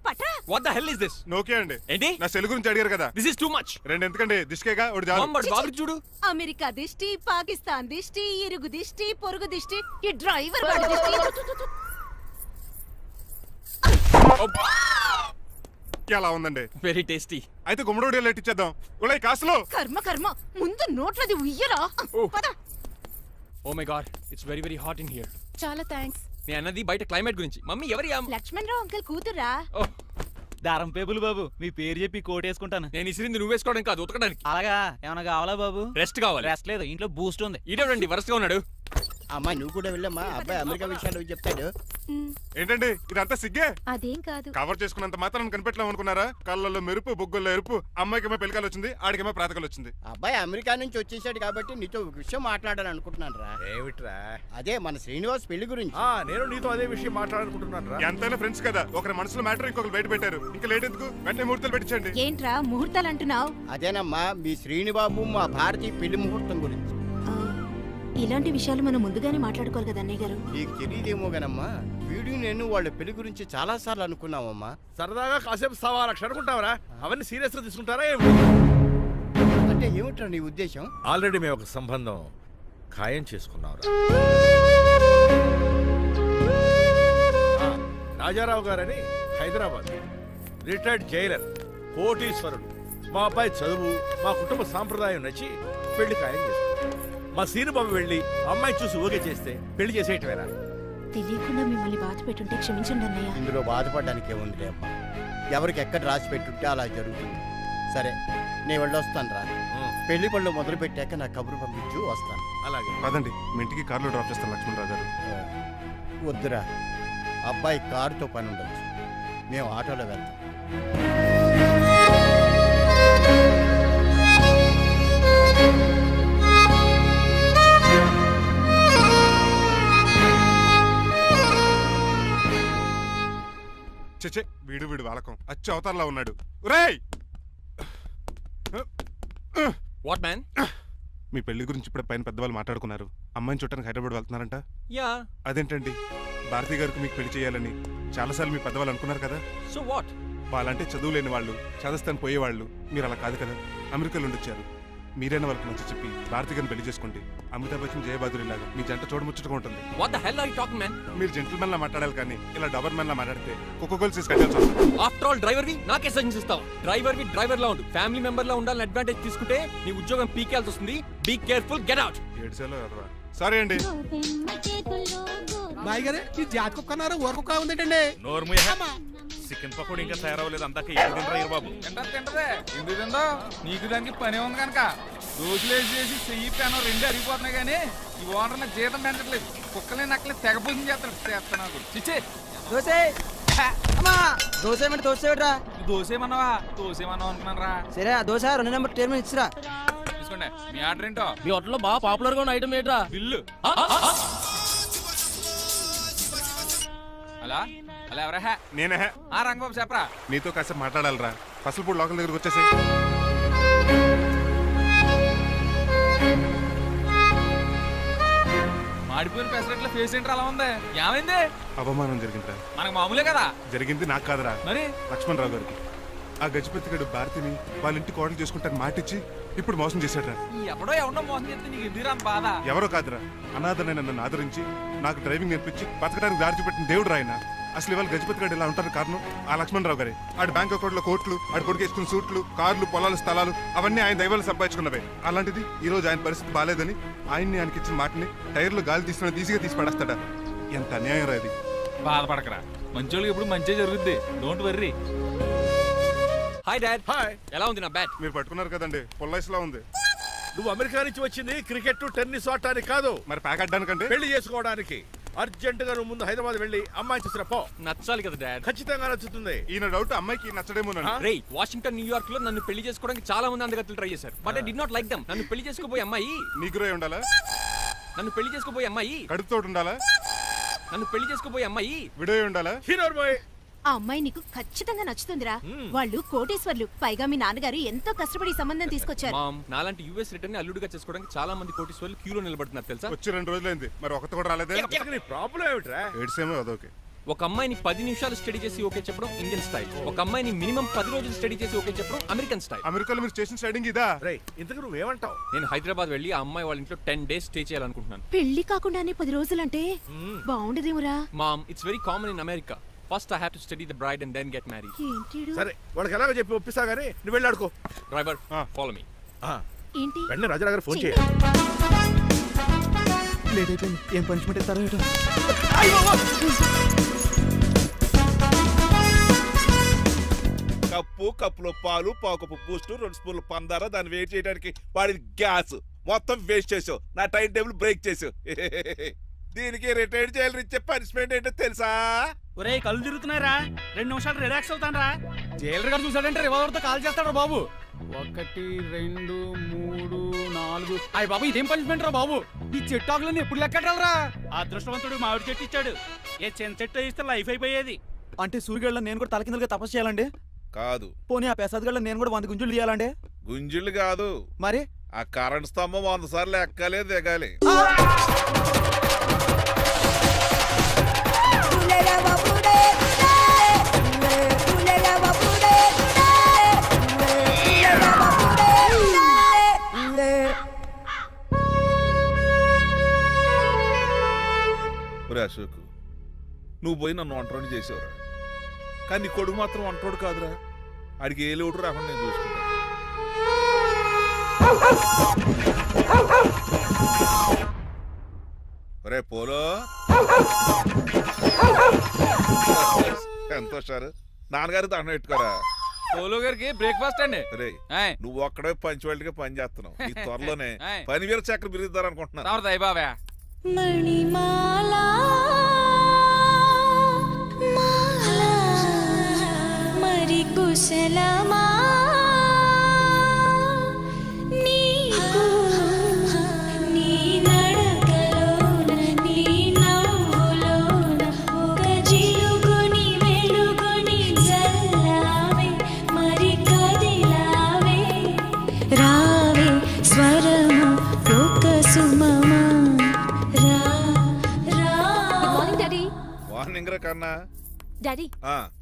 పట్రా. What the hell is this? నోకే అండి. ఏంటి? నా సెల్ గురించి అడిగారు కదా. This is too much. రెండు ఎందుకండి? దిష్కేగా ఒకటి చాలు. బాబు చూడు. అమెరికా దిష్టి, పాకిస్తాన్ దిష్టి, ఇరుగు దిష్టి, పొరుగు దిష్టి, ఈ డ్రైవర్ వాడి దిష్టి. ఎలా ఉందండి? Very tasty. అయితే గుమ్మడి లైట్ ఇచ్చేద్దాం. ఉలై కాసులో. కర్మ కర్మ, ముందు నోట్లది ఉయ్యరా. పద. Oh my god, it's very very hot in here. చాలా థాంక్స్. నేను అన్నది బయట క్లైమేట్ గురించి. మమ్మీ ఎవరి? లక్ష్మణరావు అంకుల్ కూతురా. దారం పేపులు బాబు మీ పేరు చెప్పి కోటేసుకుంటాను. నేను ఇసిరింది నువ్వు వేసుకోవడం కాదు, ఉతకడానికి. అలాగా ఏమైనా కావాలా బాబు? రెస్ట్ కావాలి. రెస్ట్ లేదు, ఇంట్లో బూస్ట్ ఉంది. ఇదేవండి వరుసగా ఉన్నాడు. అమ్మా నువ్వు కూడా వెళ్ళమ్మా, అబ్బాయి అమెరికా విషయాలు చెప్తాడు. ఏంటండి ఇదంతా సిగ్గే? అదేం కాదు. కవర్ చేసుకున్నంత మాత్రం కనిపెట్టలేము అనుకున్నారా? కళ్ళల్లో మెరుపు, బొగ్గుల్లో ఎరుపు. అమ్మాయికేమో పెళ్ళికాలు వచ్చింది, ఆడికేమో ప్రాతకాలు వచ్చింది. అబ్బాయి అమెరికా నుంచి వచ్చేసాడు కాబట్టి నీతో ఒక విషయం మాట్లాడాలని అనుకుంటున్నాను రా. ఏమిట్రా? అదే మన శ్రీనివాస్ పెళ్లి గురించి. నేను నీతో అదే విషయం మాట్లాడాలనుకుంటున్నాను రా. ఎంతైనా ఫ్రెండ్స్ కదా, ఒకరి మనసులో మ్యాటర్ ఇంకొకరు బయట పెట్టారు. ఇంకా లేట్ ఎందుకు, వెంటనే ముహూర్తాలు పెట్టించండి. ఏంట్రా ముహూర్తాలు అంటున్నావు? అదేనమ్మా మీ శ్రీనిబాబు మా భారతి పెళ్లి ముహూర్తం గురించి. ఇలాంటి విషయాలు మనం ముందుగానే మాట్లాడుకోవాలి కదా అన్నయ్య గారు. నీకు తెలియదేమో గనమ్మా, వీడు నేను వాళ్ళ పెళ్లి గురించి చాలా సార్లు అనుకున్నామమ్మా. సరదాగా కాసేపు సవా లక్ష అనుకుంటావరా? అవన్నీ సీరియస్ గా తీసుకుంటారా? అంటే ఏమిట్రా నీ ఉద్దేశం? ఆల్రెడీ మేము ఒక సంబంధం ఖాయం చేసుకున్నాం. రాజారావు గారని హైదరాబాద్ రిటైర్డ్ జైలర్, కోటీశ్వరుడు. మా అబ్బాయి చదువు, మా కుటుంబ సాంప్రదాయం నచ్చి పెళ్లి ఖాయం చేసుకున్నాం. మా సీనుబాబు వెళ్ళి అమ్మాయి చూసి ఓకే చేస్తే పెళ్లి చేసేయటమేనా? తెలియకుండా మిమ్మల్ని బాధ పెట్టుంటే క్షమించండి అన్నయ్య. ఇందులో బాధపడడానికి ఏముంది అమ్మా, ఎవరికి ఎక్కడ రాసి పెట్టుంటే అలా జరుగుతుంది. సరే నేను వెళ్ళొస్తాను రా. పెళ్లి పళ్ళు మొదలు పెట్టాక నా కబురు పంపించు, వస్తాను. అలాగే పదండి, మీ ఇంటికి కార్లో డ్రాప్ చేస్తాను లక్ష్మణరావు గారు. వద్దురా, అబ్బాయి కారుతో పని ఉండొచ్చు, మేము ఆటోలో వెళ్తాం. చచ్చే, వీడు వాలకం అచ్చు అవతారంలా ఉన్నాడు. ఒరేయ్, వాట్ మ్యాన్? మీ పెళ్లి గురించి ఇప్పుడు పైన పెద్దవాళ్ళు మాట్లాడుకున్నారు. అమ్మాయిని చుట్టానికి హైదరాబాద్ వెళ్తున్నారంట. యా. అదేంటండి, భారతి గారికి మీకు పెళ్లి చేయాలని చాలాసార్లు మీ పెద్దవాళ్ళు అనుకున్నారు కదా. So what? వాళ్ళంటే చదువు లేని వాళ్ళు, చదస్తాను పోయేవాళ్ళు. మీరు అలా కాదు కదా, అమెరికాలో ఉండొచ్చారు. మీరైనా వాళ్ళకి మంచి చెప్పి భారతి గారిని పెళ్లి చేసుకోండి. అమితాబ్ బచ్చన్, జయబాదురి లాగా మీ జంట చూడముచ్చటగా ఉంటుంది. What the hell are you talking man? మీరు జెంటిల్మెన్ లా మాట్లాడాలి కానీ ఇలా డబర్ మెన్ లా మాట్లాడితే కుక్కగోలు చేసి కట్టాల్సి వస్తుంది. ఆఫ్టర్ ఆల్ డ్రైవర్ వి నాకే సజెషన్ ఇస్తావు? డ్రైవర్ లా ఉండు, ఫ్యామిలీ మెంబర్ లా ఉండాలని అడ్వాంటేజ్ తీసుకుంటే నీ ఉద్యోగం పీకేల్సి వస్తుంది. Be careful, get out. Sorry అండి. బాయ్ గారే ఈ జాతి కుక్కన్నారు, ఊర కుక్క ఉందేటండి. చికెన్ పకోడీ ఇంకా తయారవ్వలేదు, అందాక ఏంటి బాబు? తింటదే ఎందుకు తిందో? నీకు దానికి పని ఉంది కనుక రోజులేసి చేసి చెయ్యి పెనం రెండు అరిగిపోతున్నాయి కానీ ఈ ఓనర్ నాకు జీతం పెంచట్లేదు. కుక్కలే నక్కలే తెగపోసం చేస్తాడు. నాకు చిచ్చే దోసేమన్నావా అనుకున్నాను రా. సరే దోశ 2 నెంబర్ టేబుల్ ఇచ్చిరా. తీసుకోండి. మీ ఆర్డర్ ఏంటో? మీ హోటల్లో బాగా పాపులర్ గా ఉన్న ఐటమ్ ఏంట్రా? బిల్లు. అలా అలా ఎవరా? నేనే. ఆ రంగబాబు చెప్పరా. నీతో కాసేపు మాట్లాడాలరా. పసలపూడి లోకల్ దగ్గరకు వచ్చేసి. మాడిపోయిన పెసరట్ల ఫేస్ ఏంటర్ అలా ఉంది? ఏమైంది? అవమానం జరిగిందిరా. మనకు మామూలే కదా. జరిగింది నాకు కాదురా, మరి లక్ష్మణరావు గారికి. ఆ గజపతి గడు భారతిని వాళ్ళ ఇంటి కోడలు చేసుకుంటాను మాటిచ్చి ఇప్పుడు మోసం చేశాడ్రా. ఎవడో మోసం చేస్తే నీకు ఎదురా బాధ? ఎవరో కాదురా, అనాథనైన నన్ను ఆదరించి నాకు డ్రైవింగ్ నేర్పించి బతకడానికి దారి చూపెట్టిన దేవుడు రాయన. అసలు ఇవాళ గజపతి గడు ఇలా ఉంటారు కారణం ఆ లక్ష్మణరావు గారే. ఆడి బ్యాంక్ అకౌంట్ లో కోట్లు, ఆడి కొడుకు వేసుకున్న సూట్లు, కార్లు, పొలాలు, స్థలాలు అవన్నీ ఆయన దైవాలు సంపాదించుకున్నవే. అలాంటిది ఈ రోజు ఆయన పరిస్థితి బాలేదని ఆయనకి ఇచ్చిన మాటని టైర్లు గాలి తీసుకుని ఈజీగా తీసి పడేస్తాడా? ఎంత అన్యాయం రా ఇది. బాధపడకరా, మంచోళ్ళకి ఇప్పుడు మంచి జరుగుద్ది. Don't worry. Hi dad. Hi. ఎలా ఉంది నా బ్యాట్? మీరు పట్టుకున్నారు కదండి, పొల్లైస్లా ఉంది. నువ్వు అమెరికా నుంచి వచ్చింది క్రికెట్ టెన్నిస్ ఆడటానికి కాదు, మరి ప్యాక్ అడ్డానికంటే పెళ్లి చేసుకోవడానికి. అర్జెంట్ గా నువ్వు ముందు హైదరాబాద్ వెళ్ళి అమ్మాయి చూసిన పో. నచ్చాలి కదా డాడ్? ఖచ్చితంగా నచ్చుతుంది. ఈయన డౌట్ అమ్మాయికి నచ్చడేమోనండి. రే, వాషింగ్టన్, న్యూయార్క్ లో నన్ను పెళ్లి చేసుకోవడానికి చాలా మంది అందగత్తలు ట్రై చేశారు. But I did not like them. నన్ను పెళ్లి చేసుకోబోయే అమ్మాయి నీగురై ఉండాలా? నన్ను పెళ్లి చేసుకోబోయే అమ్మాయి కడుపుతోటి ఉండాలా? నన్ను పెళ్లి చేసుకోబోయే అమ్మాయి విడోయ్ ఉండాలా? Hero boy. ఆ అమ్మాయి నీకు ఖచ్చితంగా నచ్చుతుందిరా. వాళ్ళు కోటేశ్వర్లు, పైగా మీ నాన్నగారు ఎంతో కష్టపడి సంబంధం తీసుకొచ్చారు. మామ్, నాలాంటి యూఎస్ రిటర్న్ ని అల్లుడిగా చేసుకోవడానికి చాలా మంది కోటీశ్వర్లు క్యూలో నిలబడుతున్నారు తెలుసా? వచ్చి 2 రోజులైంది, మరి ఒకటి కూడా రాలేదే. ప్రాబ్లం ఏమిట్రా? ఏడ్సేమో అదొకే. ఒక అమ్మాయిని 10 నిమిషాలు స్టడీ చేసి ఓకే చెప్పడం ఇండియన్ స్టైల్. ఒక అమ్మాయిని మినిమం 10 రోజులు స్టడీ చేసి ఓకే చెప్పడం అమెరికన్ స్టైల్. అమెరికాలో మీరు చేసిన స్టైడింగ్ ఇదా? ఇంతకు నువ్వేమంటావు? నేను హైదరాబాద్ వెళ్ళి ఆ అమ్మాయి వాళ్ళ ఇంట్లో 10 days స్టే చేయాలనుకుంటున్నాను. పెళ్లి కాకుండానే 10 రోజులంటే బాగుండదేమురా? Mom, it's very common in America. First I have to study the bride and then get married. ఏంటిడు? సరే, వాళ్ళకి ఎలాగో చెప్పి ఒప్పిస్తా గానీ నువ్వు వెళ్ళి ఆడుకో. Driver, follow me. ఏంటి? వెంటనే రాజారావు గారు ఫోన్ చేయాలి. లేట్ అయిపోయింది. ఏం పనిష్మెంట్ ఇస్తారో ఏటో. ఉప్పు, కప్పులో పాలు, పావు కప్పు బూస్ట్, 2 స్పూన్లు పందార, దాన్ని వేడి చేయడానికి వాడిన గ్యాస్ మొత్తం వేస్ట్ చేసావు. నా టైం టేబుల్ బ్రేక్ చేసావు. దీనికి రిటైర్డ్ జైలు ఇచ్చే పనిష్మెంట్ ఏంటో తెలుసా? ఒరే కళ్ళు తిరుగుతున్నారా, 2 నిమిషాలు రిలాక్స్ అవుతాను రా. జైలర్ గారు చూసాడంటే రివాల్వర్ తో కాల్ చేస్తాడు బాబు. 1 2 3 4 అయ్య బాబు, ఇదేం పనిష్మెంట్ రా బాబు? ఈ చెట్టు ఆకులన్నీ ఎప్పుడు లెక్కడరా? అదృష్టవంతుడు మామిడి చెట్టు ఇచ్చాడు. ఏ చిన్న చెట్టు ఇస్తే లైఫ్ అయిపోయేది. అంటే సూర్యుగళ్ళ నేను కూడా తలకిందులుగా తపస్సు చేయాలండి? కాదు. పోనీ ఆ పెసాద్ నేను కూడా 100 గుంజులు తీయాలండి? గుంజులు కాదు, మరి ఆ కరెంట్ స్తంభం 100 సార్లు ఎక్కాలి, దిగాలి. అశోక్, నువ్వు పోయి నన్ను ఒంటరిని చేసేవరా, కానీ నీ కొడుకు మాత్రం ఒంటరోడు కాదురా. ఆడికి ఏ లోటు రాకుండా నేను చూసుకుంటాను. ఒరే పోలో, ఎంత సార్ నాన్నగారు దండం పెట్టుకోరా. పోలో గారికి బ్రేక్ఫాస్ట్ అండి. రే, నువ్వు ఒక్కడే పంచువాళ్ళకి పని చేస్తున్నావు. ఈ త్వరలోనే పనివేల చక్రం బిరుగుతారు అనుకుంటున్నా. బాబా మణిమాలా మరి కుశలమా నీకు నీ నడకలోన నీ నవ్వులోన ఒక జిలుగుని వెలుగుని జల్లావే మరి కదిలావే రావే స్వరము ఒక సుమమా. మార్నింగ్ రా కన్నా. డాడీ,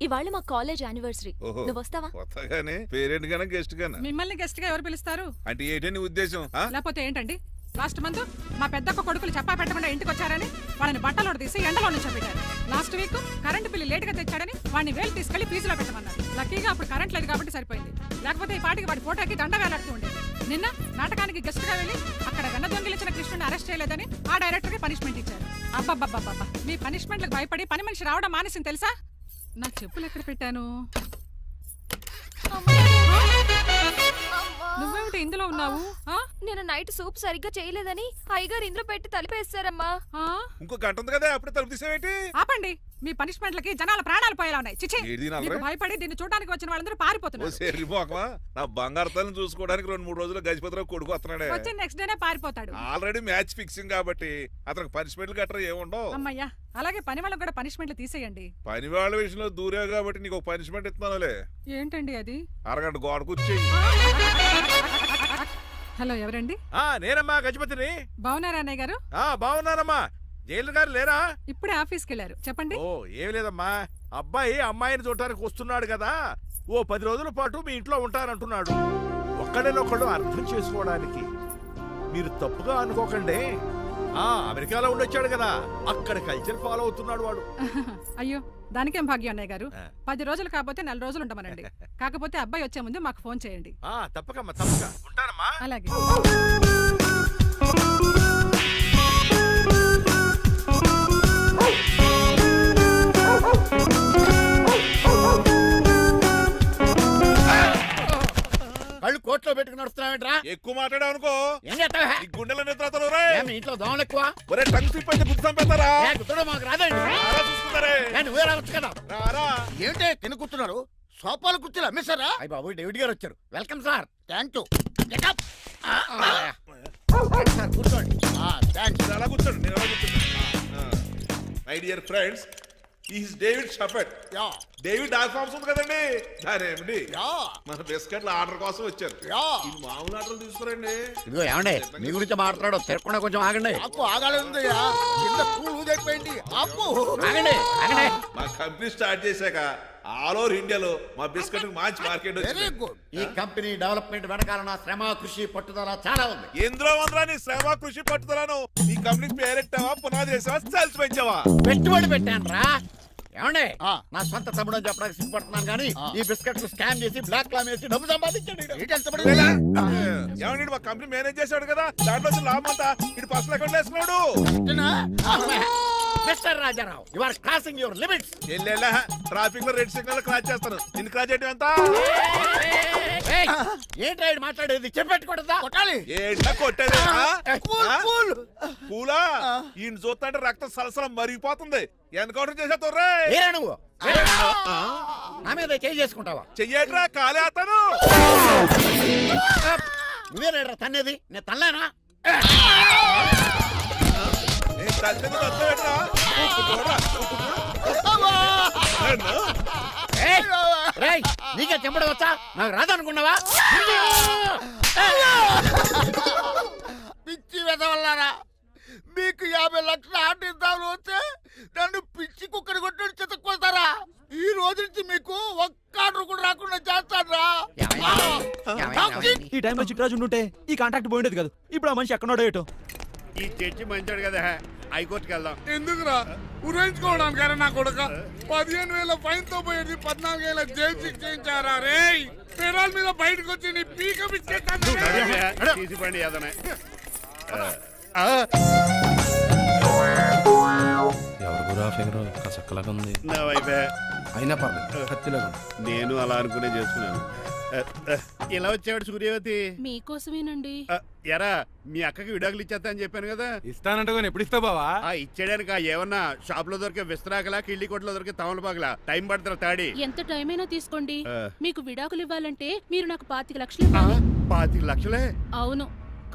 ఇవాళ మా కాలేజ్ యానివర్సరీ. నువ్వు వస్తావా? కొత్తగానే పేరెంట్ గానా గెస్ట్ గానా? మిమ్మల్ని గెస్ట్ గా ఎవరు పిలుస్తారు? అంటే ఏంటి నీ ఉద్దేశం? లేకపోతే ఏంటండి, లాస్ట్ మంత్ మా పెద్దక్క కొడుకులు చెప్పా పెట్టకుండా ఇంటికి వచ్చారని వాళ్ళని బట్టలోడు తీసి ఎండలో నుంచోబెట్టారు. Last week current bill late గా తెచ్చాడని వాడిని వేలు తీసుకెళ్లి ఫీజులో పెట్టమన్నారు. లక్కీగా అప్పుడు కరెంట్ లేదు కాబట్టి సరిపోయింది, లేకపోతే ఈ పాటికి వాడి ఫోటోకి దండ వేలాడుతూ ఉండేది. నిన్న నాటకానికి గెస్ట్ గా వెళ్ళి అక్కడ వెన్న దొంగిలించిన కృష్ణుని అరెస్ట్ చేయలేదని ఆ డైరెక్టర్ కి పనిష్మెంట్ ఇచ్చారు. అబ్బబ్బబ్బబ్బా, మీ పనిష్మెంట్లకు భయపడి పని మనిషి రావడం మానేసింది తెలుసా? నా చెప్పులు ఎక్కడ పెట్టాను? నువ్వేమిటి ఇందులో ఉన్నావు? నేను నైట్ సూప్ సరిగ్గా చేయలేదని అయ్యగారు ఇందులో పెట్టి తలిపేస్తారమ్మా. ఇంకో గంట ఉంది కదా, అప్పుడే తలుపు తీసేవేంటి? ఆపండి, మీ పనిష్మెంట్లకి జనాల ప్రాణాలు పోయేలా ఉన్నాయి. చిచి, మీకు భయపడి దీన్ని చూడడానికి వచ్చిన వాళ్ళందరూ పారిపోతున్నారు. నా బంగారు తల్లిని చూసుకోవడానికి 2-3 రోజులు గజపతిరావు కొడుకు వస్తున్నాడే. వచ్చి నెక్స్ట్ డేనే పారిపోతాడు. ఆల్రెడీ మ్యాచ్ ఫిక్సింగ్ కాబట్టి అతనికి పనిష్మెంట్లు గట్రా ఏముండవు. అమ్మయ్యా, అలాగే పని వాళ్ళకి కూడా పనిష్మెంట్లు తీసేయండి. పని వాళ్ళ విషయంలో దూరేవు కాబట్టి నీకు పనిష్మెంట్ ఇస్తున్నానులే. ఏంటండి అది? అరగంట గోడ కూర్చేయి. హలో, ఎవరండి? నేనమ్మా, గజపతిని. బాగున్నారా అన్నయ్య గారు? బాగున్నానమ్మా. జైలు గారు లేరా? ఇప్పుడే ఆఫీస్కి వెళ్ళారు. చెప్పండి. ఓ, ఏం లేదమ్మా, అబ్బాయి అమ్మాయిని చూడటానికి వస్తున్నాడు కదా, ఓ 10 రోజుల పాటు మీ ఇంట్లో ఉంటానంటున్నాడు. ఒక్కడేనొక్కడు అర్థం చేసుకోవడానికి మీరు తప్పుగా అనుకోకండి. అమెరికాలో ఉండొచ్చాడు కదా, అక్కడ కల్చర్ ఫాలో అవుతున్నాడు వాడు. అయ్యో, దానికేం భాగ్యం అన్నయ్య గారు. 10 రోజులు కాకపోతే 4 రోజులు ఉంటామనండి. కాకపోతే అబ్బాయి వచ్చే ముందు మాకు ఫోన్ చేయండి. తప్పకమ్మా, తప్పక ఉంటానమ్మా. అలాగే. కళ్ళు కోట్లో పెట్టుకుని నడుస్తున్నావేంట్రా? ఎక్కువ మాట్లాడావు అనుకో ఏం చేస్తావా? ఈ గుండెల నిద్రతో ఇంట్లో దోమలు ఎక్కువ. ఒరే, టంగ్ స్లిప్ అయితే గుర్తు చంపేస్తారా? మాకు రాదండి. చూసుకున్నారే, నువ్వే రావచ్చు కదా. ఏంటే తిని కూర్చున్నారు? సోఫాలు కుర్చీలు అమ్మేశారా? అయ్య బాబు, డేవిడ్ గారు వచ్చారు. Welcome sir. Thank you. కూర్చోండి. అలా కూర్చోండి, నేను అలా కూర్చుంటా. My dear friends, is David షఫెట్. డేవిడ్ డాగ్ ఫార్మ్స్ ఉంది కదండి, దానేమిటి మన బిస్కెట్ల ఆర్డర్ కోసం వచ్చారు. ఇది మామూలు ఆర్డర్ తీసుకురండి. ఇదిగో ఏమండి, మీ గురించి మాట్లాడు, తిరగకుండా కొంచెం ఆగండి. ఆపు, ఆగాలి. ఆగండి, ఆగండి. మా కంపెనీ స్టార్ట్ చేశాక ఆల్ ఓవర్ ఇండియాలో మా బిస్కెట్ మంచి మార్కెట్. Very good. ఈ కంపెనీ డెవలప్మెంట్ వెనకాల నా శ్రమ, కృషి, పట్టుదల చాలా ఉంది. ఎందులో ఉందిరా నీ శ్రమ, కృషి, పట్టుదలను? ఈ కంపెనీకి పేరెట్టావా, పునాది వేసావా, సేల్స్ పెంచావా? పెట్టుబడి పెట్టాను రా. ఏమండి, నా సొంత తమ్ముడు చెప్పడానికి సిగ్గుపడుతున్నాను కానీ ఈ బిస్కెట్లు స్కామ్ చేసి బ్లాక్ క్లామ్ వేసి డబ్బు సంపాదించండి. ఏమండి, మా కంపెనీ మేనేజ్ చేశాడు కదా, దాంట్లో లాభం అంతా ఇటు పర్సనల్ అకౌంట్ వేసుకున్నాడు. Mister Rajarao you are crossing your limits. చెల్లెళ్ళ ట్రాఫిక్ లో రెడ్ సిగ్నల్ క్రాస్ చేస్తాను నిన్ను క్రాస్ చేయడం ఎంత ఏంటి రైడ్ మాట్లాడేది చెప్పెట్టుకూడదా? కొట్టాలి. ఏంటా కొట్టేది పూలా ఈయన చూస్తుంటే రక్తం సలసలం మరిగిపోతుంది ఎన్కౌంటర్ చేసేతో ఏరా నువ్వు నా మీద చేయి చేసుకుంటావా? చెయ్యట్రా కాలేస్తాను. నువ్వేరా తన్నేది? నేను తనలేనా? నీకే చెప్పడం వచ్చా? నాకు రాదనుకున్నావా? పిచ్చి వెదవల్లారా, మీకు 50 లక్షలు ఆటిద్దామని వస్తే నన్ను పిచ్చి కుక్కడి కొట్టి చెతక్కొస్తారా? ఈ రోజు నుంచి మీకు ఒక్క ఆర్డర్ కూడా రాకుండా చేస్తారా? ఈ టైంలో చిట్రాజు ఉండుంటే ఈ కాంట్రాక్ట్ పోయిండేది కదా. ఇప్పుడు ఆ మనిషి ఎక్కడో ఏటో. ఈ చర్చి మంచాడు కదా, హైకోర్టుకి వెళ్దాం. ఎందుకురా ఉరేంచుకోవడానికారా నా కొడుక 15,000 ఫైన్ తో పోయేది 14 ఏళ్ళ జైలు శిక్ష చేయించారా రే. పెరాల మీద బయటకు వచ్చి నీ పీక తీసిపండి ఏదన్నా. ఎవరు గురా ఫిగర్ కసక్కలాగా ఉంది. నా వైపే అయినా పర్లేదు కత్తిలాగా. నేను అలా అనుకునే చేసుకున్నాను. ఇలా వచ్చాడు సూర్యవతి. మీకోసమేనండి. ఎరా మీ అక్కకి విడాకులు ఇచ్చేస్తా అని చెప్పాను కదా. ఇస్తానంటే ఎప్పుడు ఇస్తావు బావా? ఇచ్చేయడానికి ఏమన్నా షాప్ లో దొరికే విస్తరాకలా కిళ్ళి కొట్లో దొరికే తమలపాకలా టైం పడుతున్నా తాడి. ఎంత టైం అయినా తీసుకోండి. మీకు విడాకులు ఇవ్వాలంటే మీరు నాకు 25 లక్షలు 25 లక్షలే? అవును.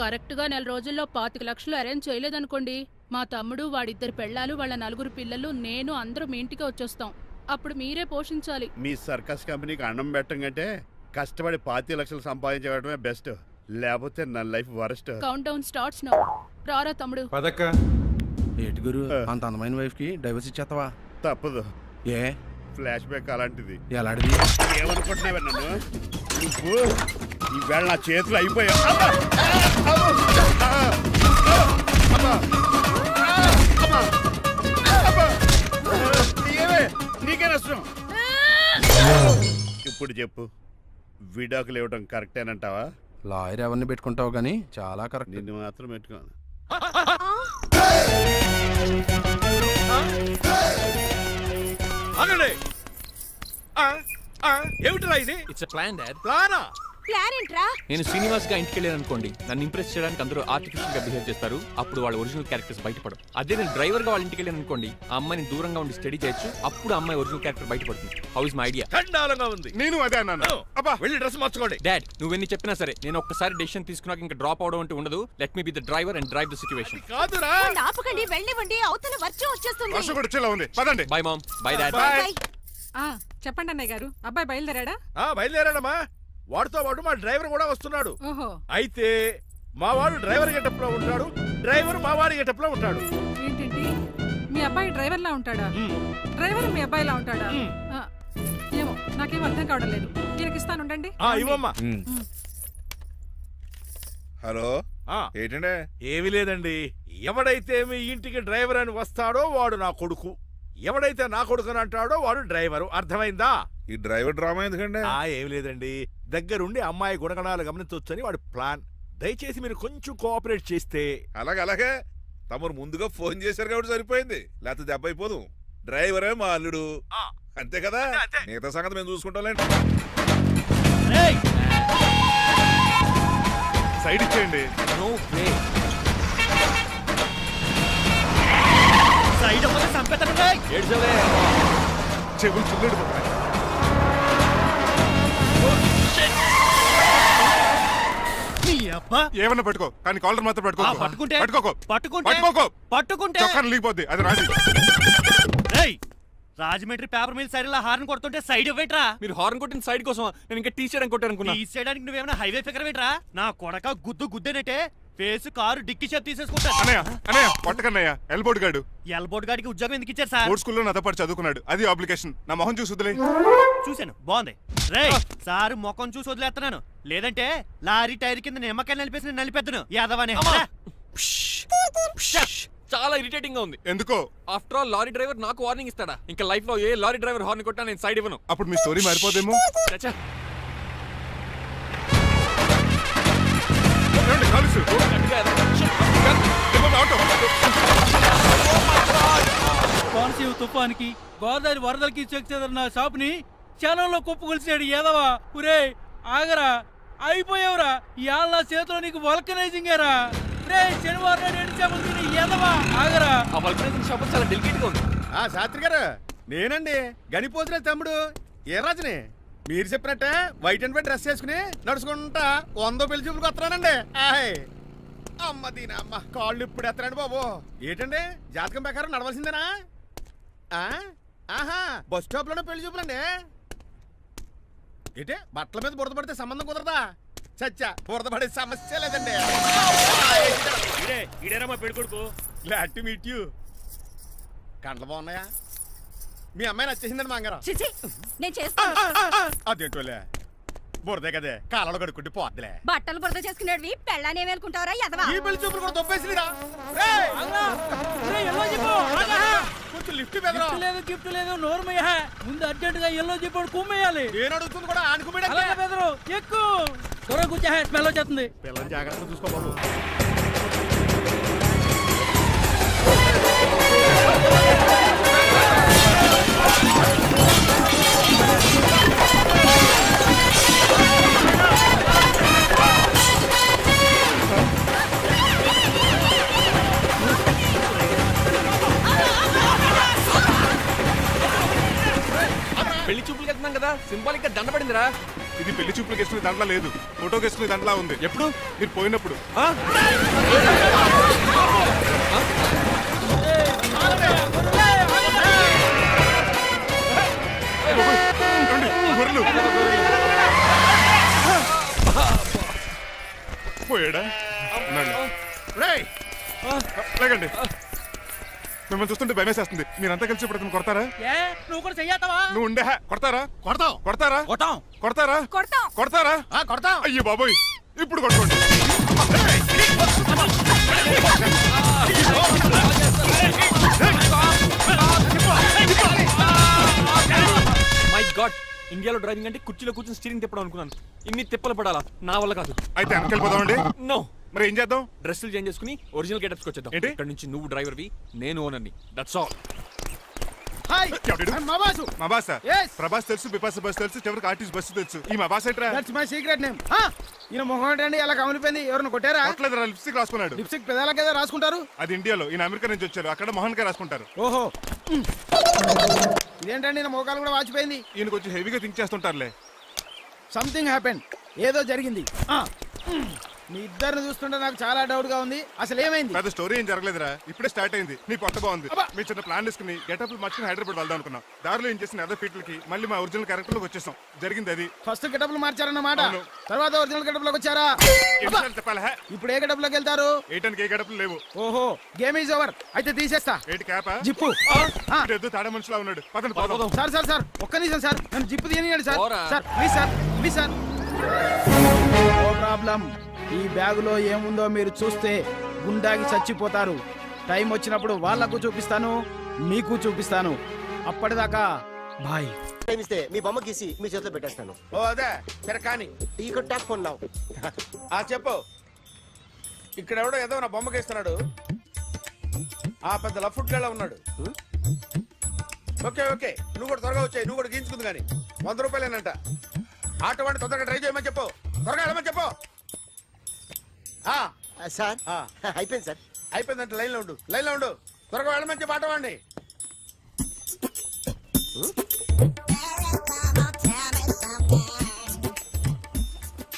కరెక్ట్ గా 4 రోజుల్లో 25 లక్షలు అరేంజ్ చేయలేదనుకోండి, మా తమ్ముడు, వాడిద్దరు పెళ్ళాలు, వాళ్ళ 4 పిల్లలు, నేను అందరూ మీ ఇంటికి వచ్చేస్తాం. అప్పుడు మీరే పోషించాలి. మీ సర్కస్ కంపెనీకి అన్నం పెట్టం కంటే కష్టపడి 25 లక్షలు సంపాదించడమే బెస్ట్. లేకపోతే నా life worst. Count down starts now. రారా తమ్ముడు. పదక్క. ఏటి గురు అంత అందమైన వైఫ్ కి డైవర్స్ ఇచ్చేస్తావా? తప్పదు. ఏ ఫ్లాష్ బ్యాక్ అలాంటిది. ఎలాంటిది? ఏమనుకుంటున్నావా నన్ను? నువ్వు ఈవేళ నా చేతులు అయిపోయా. నీకే నష్టం. ఇప్పుడు చెప్పు, విడాకులు ఇవ్వడం కరెక్టేనంటావా? లాయర్ ఎవరిని పెట్టుకుంటావు గానీ చాలా కరెక్ట్. నిన్ను మాత్రం పెట్టుకోను. ఏమిట్రా ఇది? It's plan dad. ప్లానా? ప్లాన్ ఏంట్రా? నేను శ్రీనివాస్ గా ఇంటికి వెళ్ళాను అనుకోండి, నన్ను ఇంప్రెస్ చేయడానికి అందరూ ఆర్టిఫిషియల్ గా బిహేవ్ చేస్తారు. అప్పుడు వాళ్ళ ఒరిజినల్ క్యారెక్టర్స్ బయటపడవు. అదే నేను డ్రైవర్ గా వాళ్ళ ఇంటికి వెళ్ళాను అనుకోండి, ఆ అమ్మాయిని దూరంగా ఉండి స్టడీ చేయొచ్చు. అప్పుడు అమ్మాయి ఒరిజినల్ క్యారెక్టర్ బయటపడుతుంది. How is my idea? చండాలంగా ఉంది. నేను అదే అన్నాను. అబ్బా వెళ్ళి డ్రెస్ మార్చుకోండి. డాడ్ నువ్వెన్ని చెప్పినా సరే నేను ఒక్కసారి డెసిషన్ తీసుకున్నాక ఇంకా డ్రాప్ అవడం అంటూ ఉండదు. Let me be the driver and drive the situation. కాదురా. ఆపకండి, వెళ్ళనివ్వండి. అవతల వర్షం వచ్చేస్తుంది. వర్షం కూడా వచ్చేలా ఉంది. పదండి. Bye mom. Bye dad. చెప్పండి అన్నయ్య గారు, అబ్బాయి బయలుదేరాడా? బయలుదేరాడమ్మా. వాడితో పాటు మా డ్రైవర్ కూడా వస్తున్నాడు. ఓహో. అయితే మా వాడు డ్రైవర్ గెటప్ లో ఉంటాడు, డ్రైవర్ మా వాడి గెటప్ లో ఉంటాడు. ఏంటండి మీ అబ్బాయి డ్రైవర్ లా ఉంటాడా? డ్రైవర్ మీ అబ్బాయిలా ఉంటాడా? ఏమో నాకేం అర్థం కావడం లేదు. ఈయనకి ఇస్తానుండండి. ఇవ్వమ్మా. హలో ఏంటంటే? ఏమీ లేదండి. ఎవడైతే మీ ఇంటికి డ్రైవర్ అని వస్తాడో వాడు నా కొడుకు, ఎవడైతే నా కొడుకు అని అంటాడో వాడు డ్రైవరు. అర్థమైందా? ఈ డ్రైవర్ డ్రామా ఎందుకంటే? ఏమి లేదండి, దగ్గరుండి అమ్మాయి గుణగణాలు గమనించవచ్చని వాడి ప్లాన్. దయచేసి మీరు కొంచెం కోఆపరేట్ చేస్తే. అలాగే తమరు ముందుగా ఫోన్ చేశారు కాబట్టి సరిపోయింది, లేకపోతే దెబ్బ అయిపోదు. డ్రైవరే మా అల్లుడు, అంతే కదా. మిగతా సంగతి మేము చూసుకుంటాంలేండి. సైడ్ ఇచ్చేయండి. చెవులు చిల్లుడు ఏమన్నా పట్టుకో, కానీ కాలర్ మాత్రం పట్టుకోకు. చొక్కాను లీగిపోద్ది, అది రాదు. Rajahmundry paper mill side horn కొడుతుంటే సైడ్ ఇవ్వట్రా. మీరు హార్న్ కొట్టిన సైడ్ కోసం నేను ఇంకా టీ చేయడానికి కొట్టాను. టీ చేయడానికి నువ్వేమైనా హైవే ఫిగర్ వేట్రా? నా కొడక గుద్దేనంటే ఫేస్ కారు డిక్కి షేప్ తీసేసుకుంటా. అన్నయ్య పట్టకన్నయ్య. ఎల్బోర్డ్ గాడికి ఉద్యోగం ఎందుకు ఇచ్చారు సార్? బోర్డ్ స్కూల్లో నాతో పాటు చదువుకున్నాడు, అది అప్లికేషన్. నా మొహం చూసి వదిలే. చూశాను, బాగుంది. రే సారు ముఖం చూసి వదిలేస్తున్నాను, లేదంటే లారీ టైర్ కింద నిమ్మకాయ నలిపేసి నలిపేద్దును యాదవనే. చాలా ఇరిటేటింగ్ గా ఉంది. ఎందుకో? ఆఫ్టర్ ఆల్ లారీ డ్రైవర్ నాకు వార్నింగ్ ఇస్తాడా? ఇంకా లైఫ్ లో ఏ లారీ డ్రైవర్ హార్న్ కొట్టా నేను సైడ్ ఇవ్వను. అప్పుడు మీ స్టోరీ మారిపోదేమో. తుఫానికి గోదావరి వరదలకి చెక్ చెదరిన షాపుని క్షణంలో కుప్పగొలిచాడు ఏదవా. ఒరే ఆగరా, అయిపోయావురా. ఇవాళ నా చేతిలో నీకు వల్కనైజింగేరా. రే శనివారం నాడు ఎండు చేపలు తిని ఏదవా ఆగరా. ఆ వల్కనైజింగ్ షాప్ చాలా డెలికేట్ గా ఉంది. శాస్త్రి గారు నేనండి గనిపోతున్న తమ్ముడు ఏ రాజుని. మీరు చెప్పినట్టే వైట్ అండ్ వైట్ డ్రెస్ వేసుకుని నడుచుకుంటా 100 పెళ్లి చూపులకు వస్తున్నానండి. అమ్మ దీని అమ్మ కాళ్ళు ఇప్పుడు ఎత్తరండి బాబు. ఏంటండి జాతకం ప్రకారం నడవలసిందేనా? ఆహా బస్ స్టాప్ లోనే పెళ్లి చూపులండి. ఏంటి బట్టల మీద బురద పడితే సంబంధం కుదరదా? చచ్చా బురద పడే సమస్య లేదండి. ఇదేనా మా పెళ్లి కొడుకు? Glad to meet you. కండ్లు బాగున్నాయా? మీ అమ్మాయి నచ్చేసిందండి మాంగారం. నేను చేస్తాను. అదేంటోలే బురదే కదే కాలంలో కడుక్కుంటే పోద్దులే. బట్టలు బురద చేసుకునేవి పెళ్ళానే వేలుకుంటావరా ఎదవా. ఈ పెళ్లి చూపులు కూడా దొబ్బేసిరా. కొంచెం లిఫ్ట్ లేదు గిఫ్ట్ లేదు నోరుమయ్య. ముందు అర్జెంట్ గా ఎల్లో చెప్పాడు కుమ్మేయాలి. నేను అడుగుతుంది కూడా ఆనుకుమేయడానికి. బెదరు ఎక్కువ త్వరగా కూర్చో, స్మెల్ వచ్చేస్తుంది. పిల్లలు జాగ్రత్తగా చూసుకో బాబు. పెళ్లి చూపులకి వెళ్తున్నాం కదా, సింబాలిక్ గా దండ పడిందిరా. ఇది పెళ్లి చూపులకు వేసుకునే దాంట్లో లేదు, ఫోటోకి వేసుకునే దాంట్లో ఉంది. ఎప్పుడు? మీరు పోయినప్పుడు. గొర్రెలు పోయాడా? లేకండి, మిమ్మల్ని చూస్తుంటే భయమేసేస్తుంది. మీరంతా కలిసి ఇప్పుడు అతను కొడతారా? నువ్వు కూడా చెయ్యతావా? నువ్వు ఉండే కొడతారా? కొడతాం కొడతారా? కొట్టాం కొడతారా? కొడతాం కొడతారా? కొడతాం. అయ్యో బాబోయ్, ఇప్పుడు కొట్టుకోండి. మై గాడ్, ఇండియాలో డ్రైవింగ్ అంటే కుర్చీలో కూర్చొని స్టీరింగ్ తిప్పడం అనుకున్నాను. ఇన్ని తిప్పలు పడాలా? నా వల్ల కాదు. అయితే వెనకెళ్ళిపోదామండి. నో. మరి ఏం చేద్దాం? డ్రెస్సులు చేంజ్ చేసుకుని ఒరిజినల్ గెటప్స్కి వచ్చేద్దాం. ఏంటి? ఇక్కడ నుంచి నువ్వు డ్రైవర్వి, నేను ఓనర్ని. That's all. హాయ్ మా బాసు. మా బాస Yes. ప్రభాస్ తెలుసు, బిపాస బస్ తెలుసు, చివరికి ఆర్టిస్ట్ బస్సు తెలుసు. ఈ మా బాస్ ఏంట్రా? That's my secret name. ఈయన మొహం ఏంటండి ఎలా కమిలిపోయింది? ఎవరిని కొట్టారా? కొట్టలేదురా, లిప్స్టిక్ రాసుకున్నాడు. లిప్స్టిక్ పెదాల కదా రాసుకుంటారు. అది ఇండియాలో, ఈయన అమెరికా నుంచి వచ్చారు. అక్కడ మోహన్ గారు రాసుకుంటారు. ఓహో ఇదేంటండి నా మోకాలు కూడా వాచిపోయింది. ఈయన కొంచెం హెవీగా థింక్ చేస్తుంటారులే. సంథింగ్ హ్యాపెన్, ఏదో జరిగింది. మీ ఇద్దరిని చూస్తుంటే నాకు చాలా డౌట్ గా ఉంది. అసలు ఏమైంది? పెద్ద స్టోరీ ఏం జరగలేదురా, ఇప్పుడే స్టార్ట్ అయింది. నీ కొత్త బాగుంది. మీ చిన్న ప్లాన్ తీసుకుని గెటప్ మార్చుకుని హైదరాబాద్ వెళ్దాం అనుకున్నాం. దారిలో ఏం చేసిన అదర్ ఫీట్లకి మళ్ళీ మా ఒరిజినల్ క్యారెక్టర్ లోకి వచ్చేసాం. జరిగింది అది. ఫస్ట్ గెటప్లు మార్చారన్నమాట, తర్వాత ఒరిజినల్ గెటప్ లోకి వచ్చారా? చెప్పాలా? ఇప్పుడు ఏ గెటప్ లోకి వెళ్తారు? ఏటానికి ఏ గెటప్లు లేవు. ఓహో గేమ్ ఈజ్ ఓవర్. అయితే తీసేస్తా. ఏంటి క్యాపా? జిప్పు. తాడ మనుషులా ఉన్నాడు. పదండి పోదాం. సార్ సార్ సార్ ఒక్క నిమిషం సార్, నన్ను జిప్పు తీయనియండి sir. Sir please sir, please sir. No problem. ఈ బ్యాగులో ఏముందో మీరు చూస్తే గుండాకి చచ్చిపోతారు. టైం వచ్చినప్పుడు వాళ్ళకు చూపిస్తాను, మీకు చూపిస్తాను. అప్పటిదాకా బాయ్. మీ బొమ్మ గీసి మీ చేతిలో పెట్టేస్తాను. ఓ అదే సరే కానీ ఈ ట్యాప్ ఫోన్ నావు. చెప్పు. ఇక్కడ ఎవడో ఏదో నా బొమ్మ గీస్తున్నాడు. ఆ పెద్ద లఫుట్ గేళ ఉన్నాడు. ఓకే ఓకే, నువ్వు కూడా త్వరగా వచ్చాయి. నువ్వు కూడా గీంచుకుంది కానీ 100 రూపాయలేనంట. ఆటో వాడిని తొందరగా ట్రై చేయమని చెప్పు. త్వరగా వెళ్ళమని చెప్పు. సార్ అయిపోయింది సార్. అయిపోయిందంటే లైన్లో ఉండు, లైన్లో ఉండు. త్వరగా వెళ్ళమని చెప్పు ఆటో వాడిని.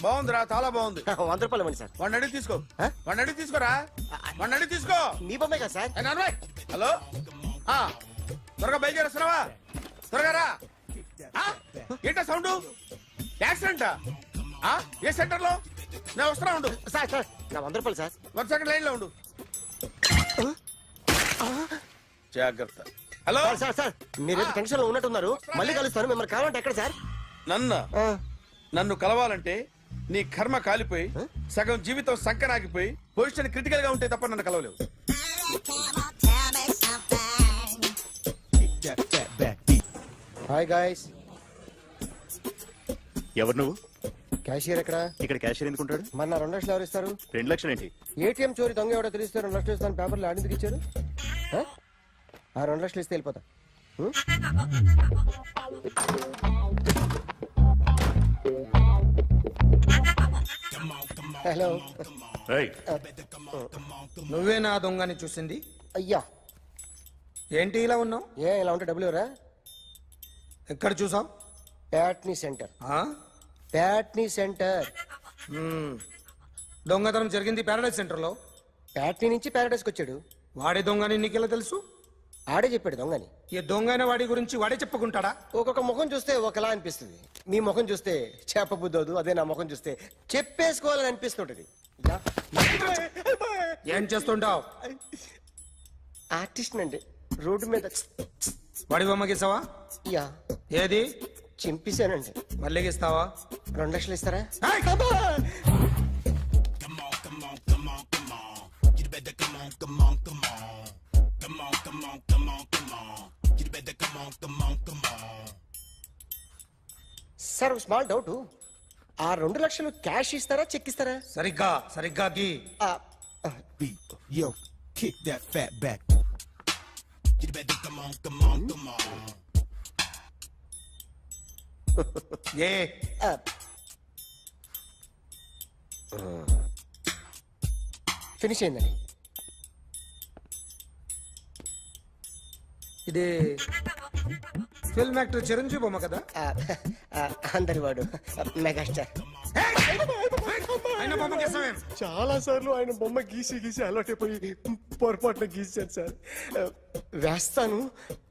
బాగుందిరా, చాలా బాగుంది. 100 రూపాయలు ఇవ్వండి సార్. వాడిని అడిగి తీసుకో. వాడిని అడిగి తీసుకోరా. వాడిని అడిగి తీసుకో. మీ బొమ్మే కదా సార్. హలో, త్వరగా బయలుదేరేస్తున్నావా? త్వరగా రా. ఏంటా సౌండ్? యాక్సిడెంటా? ఏ సెంటర్ లో? నేను వస్తున్నా ఉండు. సార్ సార్ నా 100 రూపాయలు సార్. 1 సెకండ్ లైన్ లో ఉండు. జాగ్రత్త. హలో సార్ సార్ మీరు టెన్షన్ లో ఉన్నట్టున్నారు. మళ్ళీ కలుస్తాను. మిమ్మల్ని కావాలంటే ఎక్కడ సార్? నన్ను కలవాలంటే నీ కర్మ కాలిపోయి సగం జీవితం సంకనాగిపోయి పొజిషన్ క్రిటికల్ గా ఉంటే తప్ప నన్ను కలవలేవు. Hi guys. ఎవరు నువ్వు? క్యాషియర్ ఎక్కడ? ఇక్కడ క్యాషియర్ ఎందుకుంటాడు? మన 2 లక్షలు ఎవరు ఇస్తారు? 2 లక్షలు ఏంటి? ఏటీఎం చోరీ దొంగ ఎవడో తెలిస్తే 2 లక్షలు ఇస్తాను పేపర్లు ఆడిందుకు ఇచ్చారు. ఆ 2 లక్షలు ఇస్తే వెళ్ళిపోతా. హలో, నువ్వే నా దొంగని చూసింది? అయ్యా. ఏంటి ఇలా ఉన్నావు? ఇలా ఉంటే డబ్బులు ఎవరా? ఎక్కడ చూసావు? ప్యాట్నీ సెంటర్. ప్యాట్నీ సెంటర్. దొంగతనం జరిగింది ప్యారడైజ్ సెంటర్లో. ప్యాట్నీ నుంచి ప్యారడైజ్కి వచ్చాడు. వాడే దొంగని నీకెలా తెలుసు? ఆడే చెప్పాడు దొంగని. ఈ దొంగైన వాడి గురించి వాడే చెప్పుకుంటాడా? ఒక్కొక్క ముఖం చూస్తే ఒకలా అనిపిస్తుంది. మీ ముఖం చూస్తే చేప బుద్ధోదు, అదే నా ముఖం చూస్తే చెప్పేసుకోవాలని అనిపిస్తుంటది. ఏం చేస్తుంటావు? ఆర్టిస్ట్ అండి. రోడ్డు మీద వాడి బొమ్మ గీసావా? యా. ఏది? చింపేశానండి. మళ్ళీ గీస్తావా? 2 లక్షలు ఇస్తారా? Sir, small doubt. ఆ 2 లక్షలు క్యాష్ ఇస్తారా, చెక్ ఇస్తారా? సరిగ్గా గీ. Yo, kick that fat back. You better come on. A finish అయిందండి. ఇది ఫిల్మ్ యాక్టర్ చిరంజీవి బొమ్మ కదా? అందరి వాడు మెగాస్టార్. ఆయన బొమ్మ గీసావేం? చాలా సార్లు ఆయన బొమ్మ గీసి అలవాటైపోయి పొరపాటున గీసాను సార్. వేస్తాను,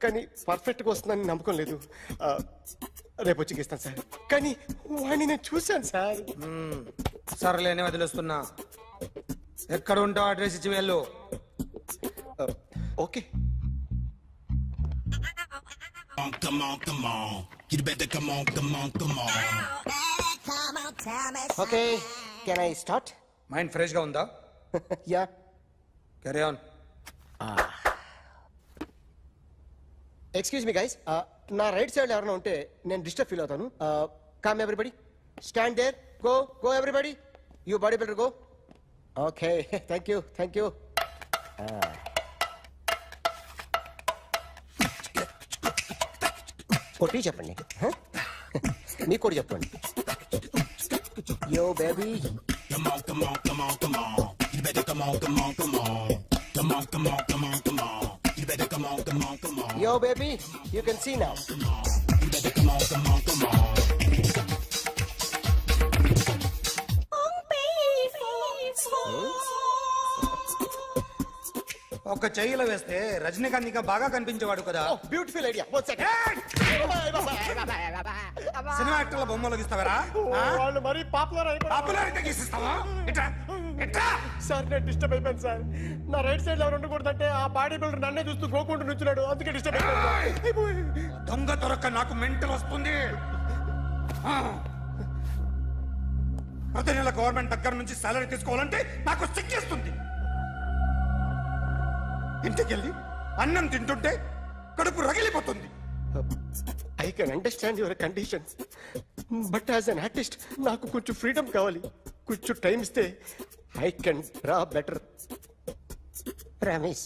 కానీ పర్ఫెక్ట్గా వస్తుందని నమ్మకం లేదు. రేపు వచ్చి గీస్తాను సార్. కానీ వాడిని నేను చూశాను సార్. సర్లేనే వదిలేస్తున్నా. ఎక్కడ ఉంటావు అడ్రస్ ఇచ్చి వెళ్ళు. Okay. Come on. You better come on. Okay, can I start? Mind fresh గా ఉందా? Yeah. Carry on. Excuse me guys, నా రైట్ సైడ్ ఎవరైనా ఉంటే నేను డిస్టర్బ్ ఫీల్ అవుతాను. Come everybody, stand there, go everybody, you body builder go. Okay, thank you. కొట్టి చెప్పండి. మీకు కూడా చెప్పండి. Yo baby. Come on. You better come on. Come on. You better come on. Yo baby, you can see now. You better come on. ఒక చెయ్యిలో వేస్తే రజనీకాంత్ ఇంకా బాగా కనిపించేవాడు కదా. Beautiful idea. One second. Cinema యాక్టర్ల బొమ్మలు గీస్తావరా? వాళ్ళు మరీ పాపులారిటీ గీసిస్తావా? సార్, నేను డిస్టర్బ్ అయిపోయాను సార్. నా రైట్ సైడ్ ఎవరు ఉండకూడదంటే ఆ బాడీ బిల్డర్ నన్నే చూస్తూ గోకుంటూ నుంచున్నాడు, అందుకే డిస్టర్బ్ అయిపోయాను. దొంగ దొరక్క నాకు మెంటల్ వస్తుంది. ప్రతి నెల గవర్నమెంట్ దగ్గర నుంచి సాలరీ తీసుకోవాలంటే నాకు సిగ్గేస్తుంది. ఇంటికెళ్ళి అన్నం తింటుంటే కడుపు రగిలిపోతుంది. I can understand your condition, but as an artist నాకు కొంచెం ఫ్రీడమ్ కావాలి. కొంచెం టైం ఇస్తే I can draw better. Promise.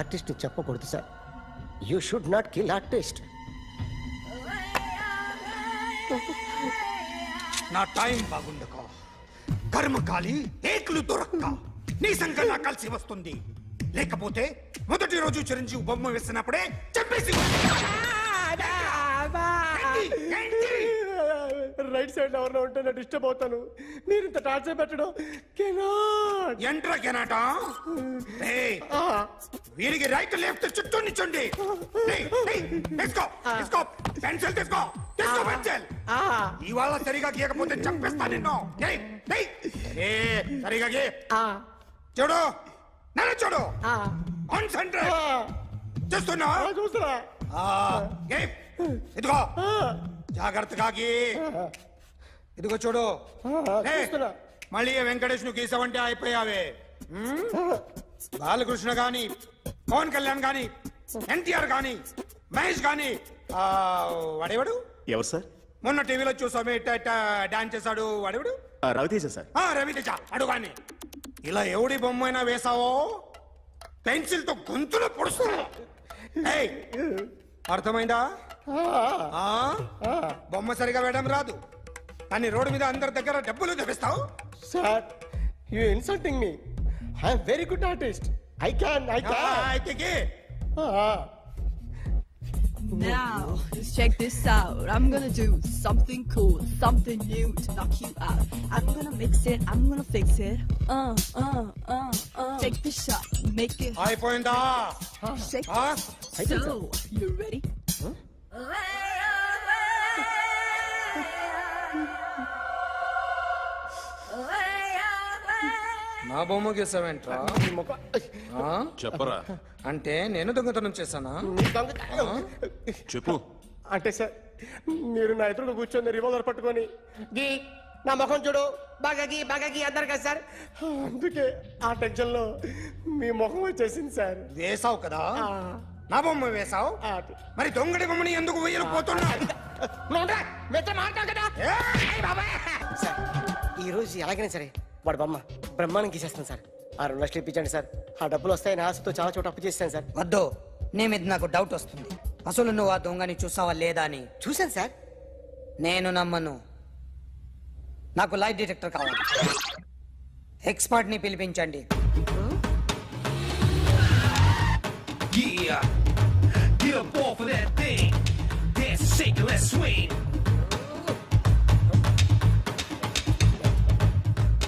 Artist చెప్పకూడదు sir. You should not kill artist. నా టైం బాగుండక కర్మకాలి ఏకులు దొరక్క నీ సంఘటన కలిసి వస్తుంది. లేకపోతే మొదటి రోజు చిరంజీవి బొమ్మ వేసినప్పుడే చెప్పేసి రైట్ సైడ్ ఎవరిలో ఉంటే నేను డిస్టర్బ్ అవుతాను. మీరు ఇంత టార్చర్ పెట్టడం ఎంట్రా కెనాటా. వీరికి రైట్ లెఫ్ట్ చుట్టూ నిచ్చండి. పెన్సిల్ తీసుకో పెన్సిల్. ఇవాళ సరిగా గీయకపోతే చంపేస్తా నిన్ను. సరిగా గీ. చూడు నన్ను చూడు. కాన్సంట్రేట్ చేస్తున్నా. ఇదిగో జాగ్రత్తగా గీ. ఇదిగో చూడు. మళ్ళీ వెంకటేష్ ను గీసావంటే అయిపోయావే. బాలకృష్ణ గాని, పవన్ కళ్యాణ్ గాని, ఎన్టీఆర్ గాని, మహేష్ గాని, వాడేవాడు ఎవరు సార్? మొన్న టీవీలో చూసామే డాన్స్ చేశాడు వాడెవడు రవితేజ సార్. రవితేజ అడుగాని ఇలా ఎవడి బొమ్మైనా వేసావో పెన్సిల్ తో గొంతులో పొడుస్తావు. ఏయ్, అర్థమైందా? బొమ్మ సరిగా వేయడం రాదు కానీ రోడ్డు మీద అందరి దగ్గర డబ్బులు తెప్పిస్తావు. Sir you insulting me. I'm very good artist. I can. అయితే Now, just check this out. I'm gonna do something cool, something new to knock you out. I'm gonna mix it, I'm gonna fix it. Take the shot, make it. అయిపోయిందా? Shake it. So, you ready? నా బొమ్మ గీసావేంట్రా? చెప్పరా. అంటే నేను దొంగతనం చేశానా? చెప్పు. అంటే సార్ మీరు నా ఎదురు కూర్చొని రివాల్వర్ పట్టుకొని గీ నా ముఖం చూడు బాగా గీ అన్నారు కదా సార్. అందుకే ఆ టెన్షన్ లో మీ ముఖం వచ్చేసింది సార్. వేసావు కదా, నా బొమ్మ వేసావు, మరి దొంగడి బొమ్మని ఎందుకు వేయలు పోతున్నా? సార్ ఈ రోజు ఎలాగైనా సరే వాడు బొమ్మ బ్రహ్మాండం గీసేస్తాను సార్. ఆ 2 లక్షలు ఇప్పించండి సార్. ఆ డబ్బులు వస్తాయని ఆశతో చాలా చోట అప్పు చేస్తాను సార్. వద్దు, నీ మీద నాకు డౌట్ వస్తుంది. అసలు నువ్వు ఆ దొంగని చూసావా లేదా అని. చూశాను సార్. నేను నమ్మను. నాకు లైట్ డిటెక్టర్ కావాలి. ఎక్స్పర్ట్ ని పిలిపించండి.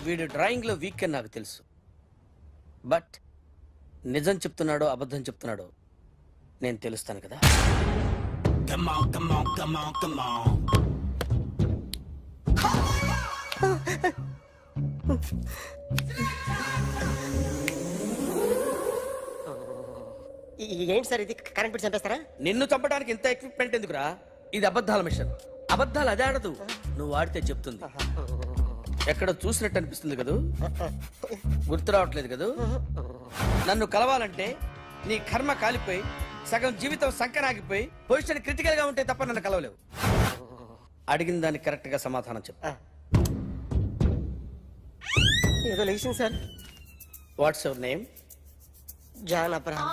వీడు డ్రాయింగ్ లో వీక్ అని నాకు తెలుసు, బట్ నిజం చెప్తున్నాడో అబద్ధం చెప్తున్నాడో నేను తెలుస్తాను కదా. Come on, come on, come on, come on. ఏంటి సార్ ఇది? కరెంట్ బిల్ చంపేస్తారా? నిన్ను చంపడానికి ఇంత ఎక్విప్మెంట్ ఎందుకురా? ఇది అబద్ధాల మిషన్. అబద్ధాలు అదే ఆడదు, నువ్వు ఆడితే చెప్తుంది. ఎక్కడ చూసినట్టు అనిపిస్తుంది కదూ, గుర్తు రావట్లేదు కదూ. నన్ను కలవాలంటే నీ కర్మ కాలిపోయి సగం జీవితం సంకరాగిపోయి పొజిషన్ క్రిటికల్ గా ఉంటే తప్ప నన్ను కలవలేవు. అడిగిన దానికి కరెక్ట్ గా సమాధానం చెప్పు. ఏదో లేచింది sir. What's your name? John Abraham.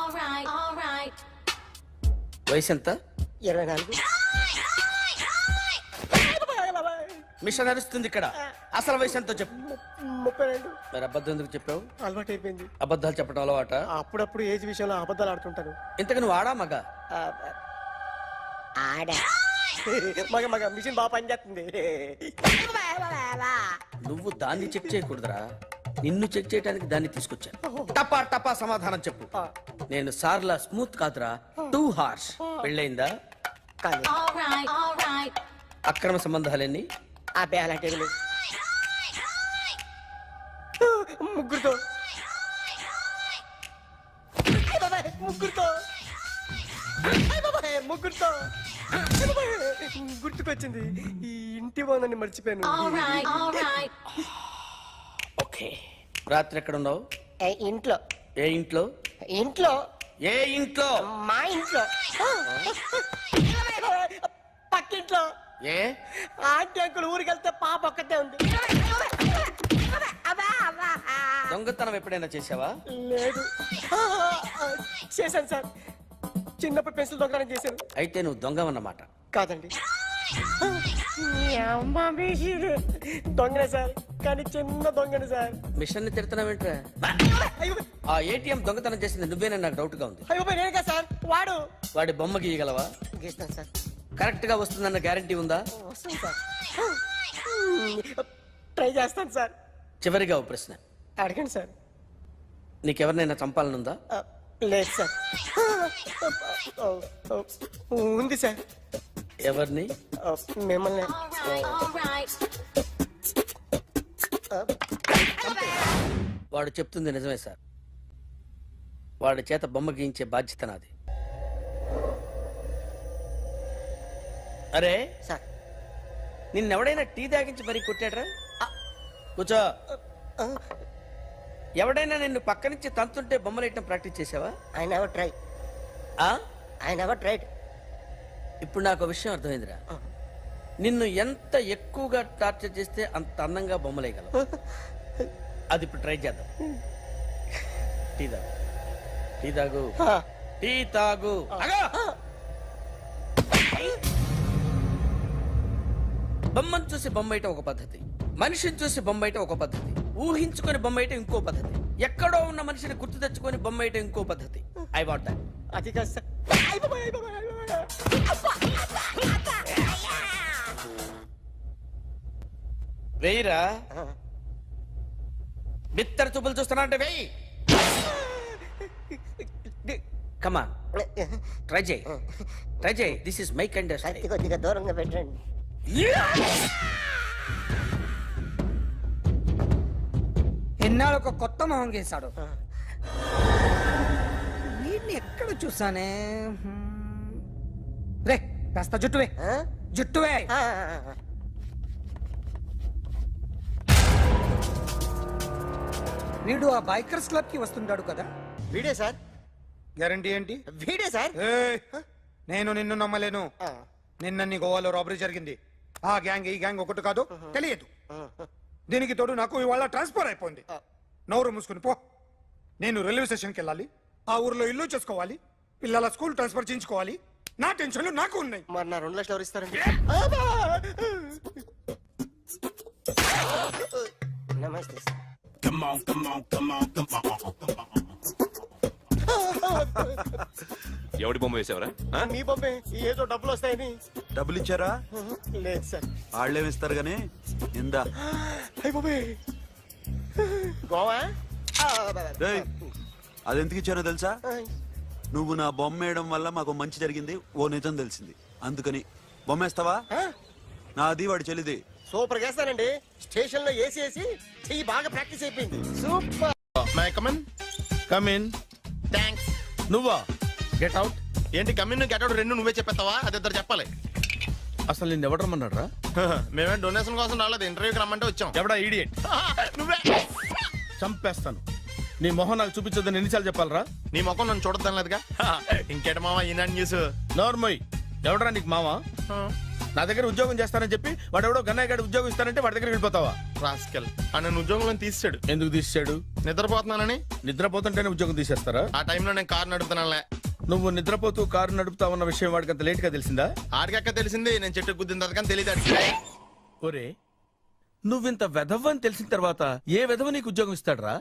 వయసు ఎంత? 24. మిషన్ నడుస్తుంది ఇక్కడ. అసలు వయసు ఎంతో చెప్పు. 32. మరి అబద్ధం ఎందుకు చెప్పావు? అలవాటు అయిపోయింది. అబద్ధాలు చెప్పడం అలవాట? అప్పుడప్పుడు ఏజ్ విషయంలో అబద్ధాలు ఆడుతుంటాను. ఇంతకు నువ్వు ఆడా మగ? ఆడా. మగ మిషన్ బాగా పనిచేస్తుంది. నువ్వు దాన్ని చెక్ చేయకూడదురా, నిన్ను చెక్ చేయడానికి దాన్ని తీసుకొచ్చాను. టపా టపా సమాధానం చెప్పు. నేను సార్లా స్మూత్ కాదురా, టూ హార్ష్. పెళ్ళయిందా? అక్రమ సంబంధాలన్నీ? అబ్బే అలాంటి ముగ్గురుతో గుర్తుకొచ్చింది. ఈ ఇంటి బాగుందని మర్చిపోయాను. ఓకే, రాత్రి ఎక్కడ ఉన్నావు? ఇంట్లో. ఏ ఇంట్లో? ఇంట్లో. ఏ ఇంట్లో? మా ఇంట్లో. పక్కింట్లో. ఏ ఆంటీ అంకుల్ ఊరికి వెళ్తే పాప ఒక్కతే ఉంది. దొంగతనం ఎప్పుడైనా చేసావా? లేదు. చేశాను సార్, చిన్నప్పుడు పెన్సిల్ దొంగతనం చేశాను. అయితే నువ్వు దొంగవన్నమాట. కాదండి, దొంగనే సార్, కానీ చిన్న దొంగనే సార్. మిషన్ ని తిడుతున్నావేంట్రా? ఆ ఏటీఎం దొంగతనం చేసింది నువ్వేనని నాకు డౌట్ గా ఉంది. అయ్యో నేనే కదా సార్. వాడి బొమ్మ గీయగలవా? గీస్తాను సార్. కరెక్ట్ గా వస్తుందన్న గ్యారంటీ ఉందా? వస్తాను సార్, ట్రై చేస్తాను సార్. చివరిగా ఓ ప్రశ్న అడగండి సార్. నీకెవరినైనా చంపాలనుందా? లేదు సార్. ఉంది సార్. ఎవరిని? మిమ్మల్ని. వాడు చెప్తుంది నిజమే సార్. వాడి చేత బొమ్మ గీయించే బాధ్యత నాది. అరే సార్, నిన్నెవడైనా టీ తాగించి మరీ కొట్టాడ్రా? కూర్చో. ఎవడైనా నిన్ను పక్క నుంచి తంతుంటే బొమ్మలేయటం ప్రాక్టీస్ చేసావా? I never try. I never tried. ఇప్పుడు నాకు విషయం అర్థమైందిరా. నిన్ను ఎంత ఎక్కువగా టార్చర్ చేస్తే అంత అందంగా బొమ్మలేయగలవు. అది ఇప్పుడు ట్రై చేద్దాం. టీ తాగు, టీ తాగు, టీ తాగు. బొమ్మను చూసి బొమ్మేయటం ఒక పద్ధతి, మనిషిని చూసి బొమ్మేయటం ఒక పద్ధతి, ఊహించుకొని బొమ్మేయటం ఇంకో పద్ధతి, ఎక్కడో ఉన్న మనిషిని గుర్తు తెచ్చుకొని బొమ్మేయటం ఇంకో పద్ధతి. I want that. అది కాదు సార్. వెయ్యిరా. బిత్తర చూపులు చూస్తున్నా అంటే వెయ్యి. కమా ట్రై చేయి, ట్రై చేయి. This is my kind. కొద్దిగా దూరంగా పెట్టండి. ఎన్నాళ్ళు ఒక కొత్త మొహం గీశాడు. వీడిని ఎక్కడ చూసానే? రే కాస్త జుట్టువే, జుట్టువే. వీడు ఆ బైకర్స్ క్లబ్ కి వస్తుంటాడు కదా? వీడే సార్. గ్యారంటీ ఏంటి? వీడే సార్. నేను నిన్ను నమ్మలేను. నిన్న నీ గోవాలో రాబరీ జరిగింది. ఆ గ్యాంగ్ ఈ గ్యాంగ్ ఒకటి కాదు, తెలియదు. దీనికి తోడు నాకు ఇవాళ ట్రాన్స్ఫర్ అయిపోయింది. నోరు మూసుకుని పో. నేను రైల్వే స్టేషన్కి వెళ్ళాలి, ఆ ఊర్లో ఇల్లు చేసుకోవాలి, పిల్లల స్కూల్ ట్రాన్స్ఫర్ చేయించుకోవాలి. నా టెన్షన్లు నాకు ఉన్నాయి. మరి నా 2 లక్షలు ఎవరు ఇస్తారండి? నమస్తే sir. Come on, come on, come on, come on. ఎవడి బొమ్మ వేసావరా? మీ బొమ్మే. ఏదో డబ్బులు వస్తాయని. డబ్బులు ఇచ్చారా? లేదు సార్. వాళ్ళేమి ఇస్తారు గానీ ఇందా. అయ్య బాబే, గోవా. అది ఎందుకు ఇచ్చానో తెలుసా? నువ్వు నా బొమ్మ వేయడం వల్ల మాకు మంచి జరిగింది, ఓ నిజం తెలిసింది. అందుకని బొమ్మేస్తావా? నాది వాడి చెల్లిది. సూపర్ చేస్తానండి. స్టేషన్ లో ఏసీ వేసి చెయ్యి బాగా ప్రాక్టీస్ అయిపోయింది. Super. My come on. Come in. Thanks. నువ్వా? Get out. ఏంటి కమిన్ గెట్ అవుట్ రెండు నువ్వే చెప్పేస్తావా? అది ఇద్దరు చెప్పాలి. అసలు నిన్ను ఎవరు రమ్మన్నాడు రా? మేమే డొనేషన్ కోసం రాలేదు, ఇంటర్వ్యూకి రమ్మంటే వచ్చాం. ఎవడా ఈడియట్? నువ్వే. చంపేస్తాను. నీ మొహం నాకు చూపించొద్దని ఎన్నిసార్లు చెప్పాలరా? నీ ముఖం నన్ను చూడద్దాం లేదుగా. ఇంకేట మామ ఈనాడు న్యూస్. నోర్మోయ్. ఎవడరా నీకు మామ? నా దగ్గర ఉద్యోగం చేస్తానని చెప్పి వాడెవడో గన్నయ్య గారి ఉద్యోగం ఇస్తానంటే వాడి దగ్గర వెళ్ళిపోతావా? రాస్కెల్. నన్ను ఉద్యోగంలో తీసాడు. ఎందుకు తీసాడు? నిద్రపోతున్నానని. నిద్రపోతుంటేనే ఉద్యోగం తీసేస్తారా? ఆ టైంలో నేను కారు నడుపుతున్నానులే. నువ్వు నిద్రపోతూ కారు నడుపుతావన్న విషయం వాడికి అంత లేట్ గా తెలిసిందా? ఆడికక్క తెలిసింది, నేను చెట్టు గుద్దిన తర్వాత కానీ తెలియదు. ఒరే, నువ్వింత వెధవ్ అని తెలిసిన తర్వాత ఏ వెధవ నీకు ఉద్యోగం ఇస్తాడరా?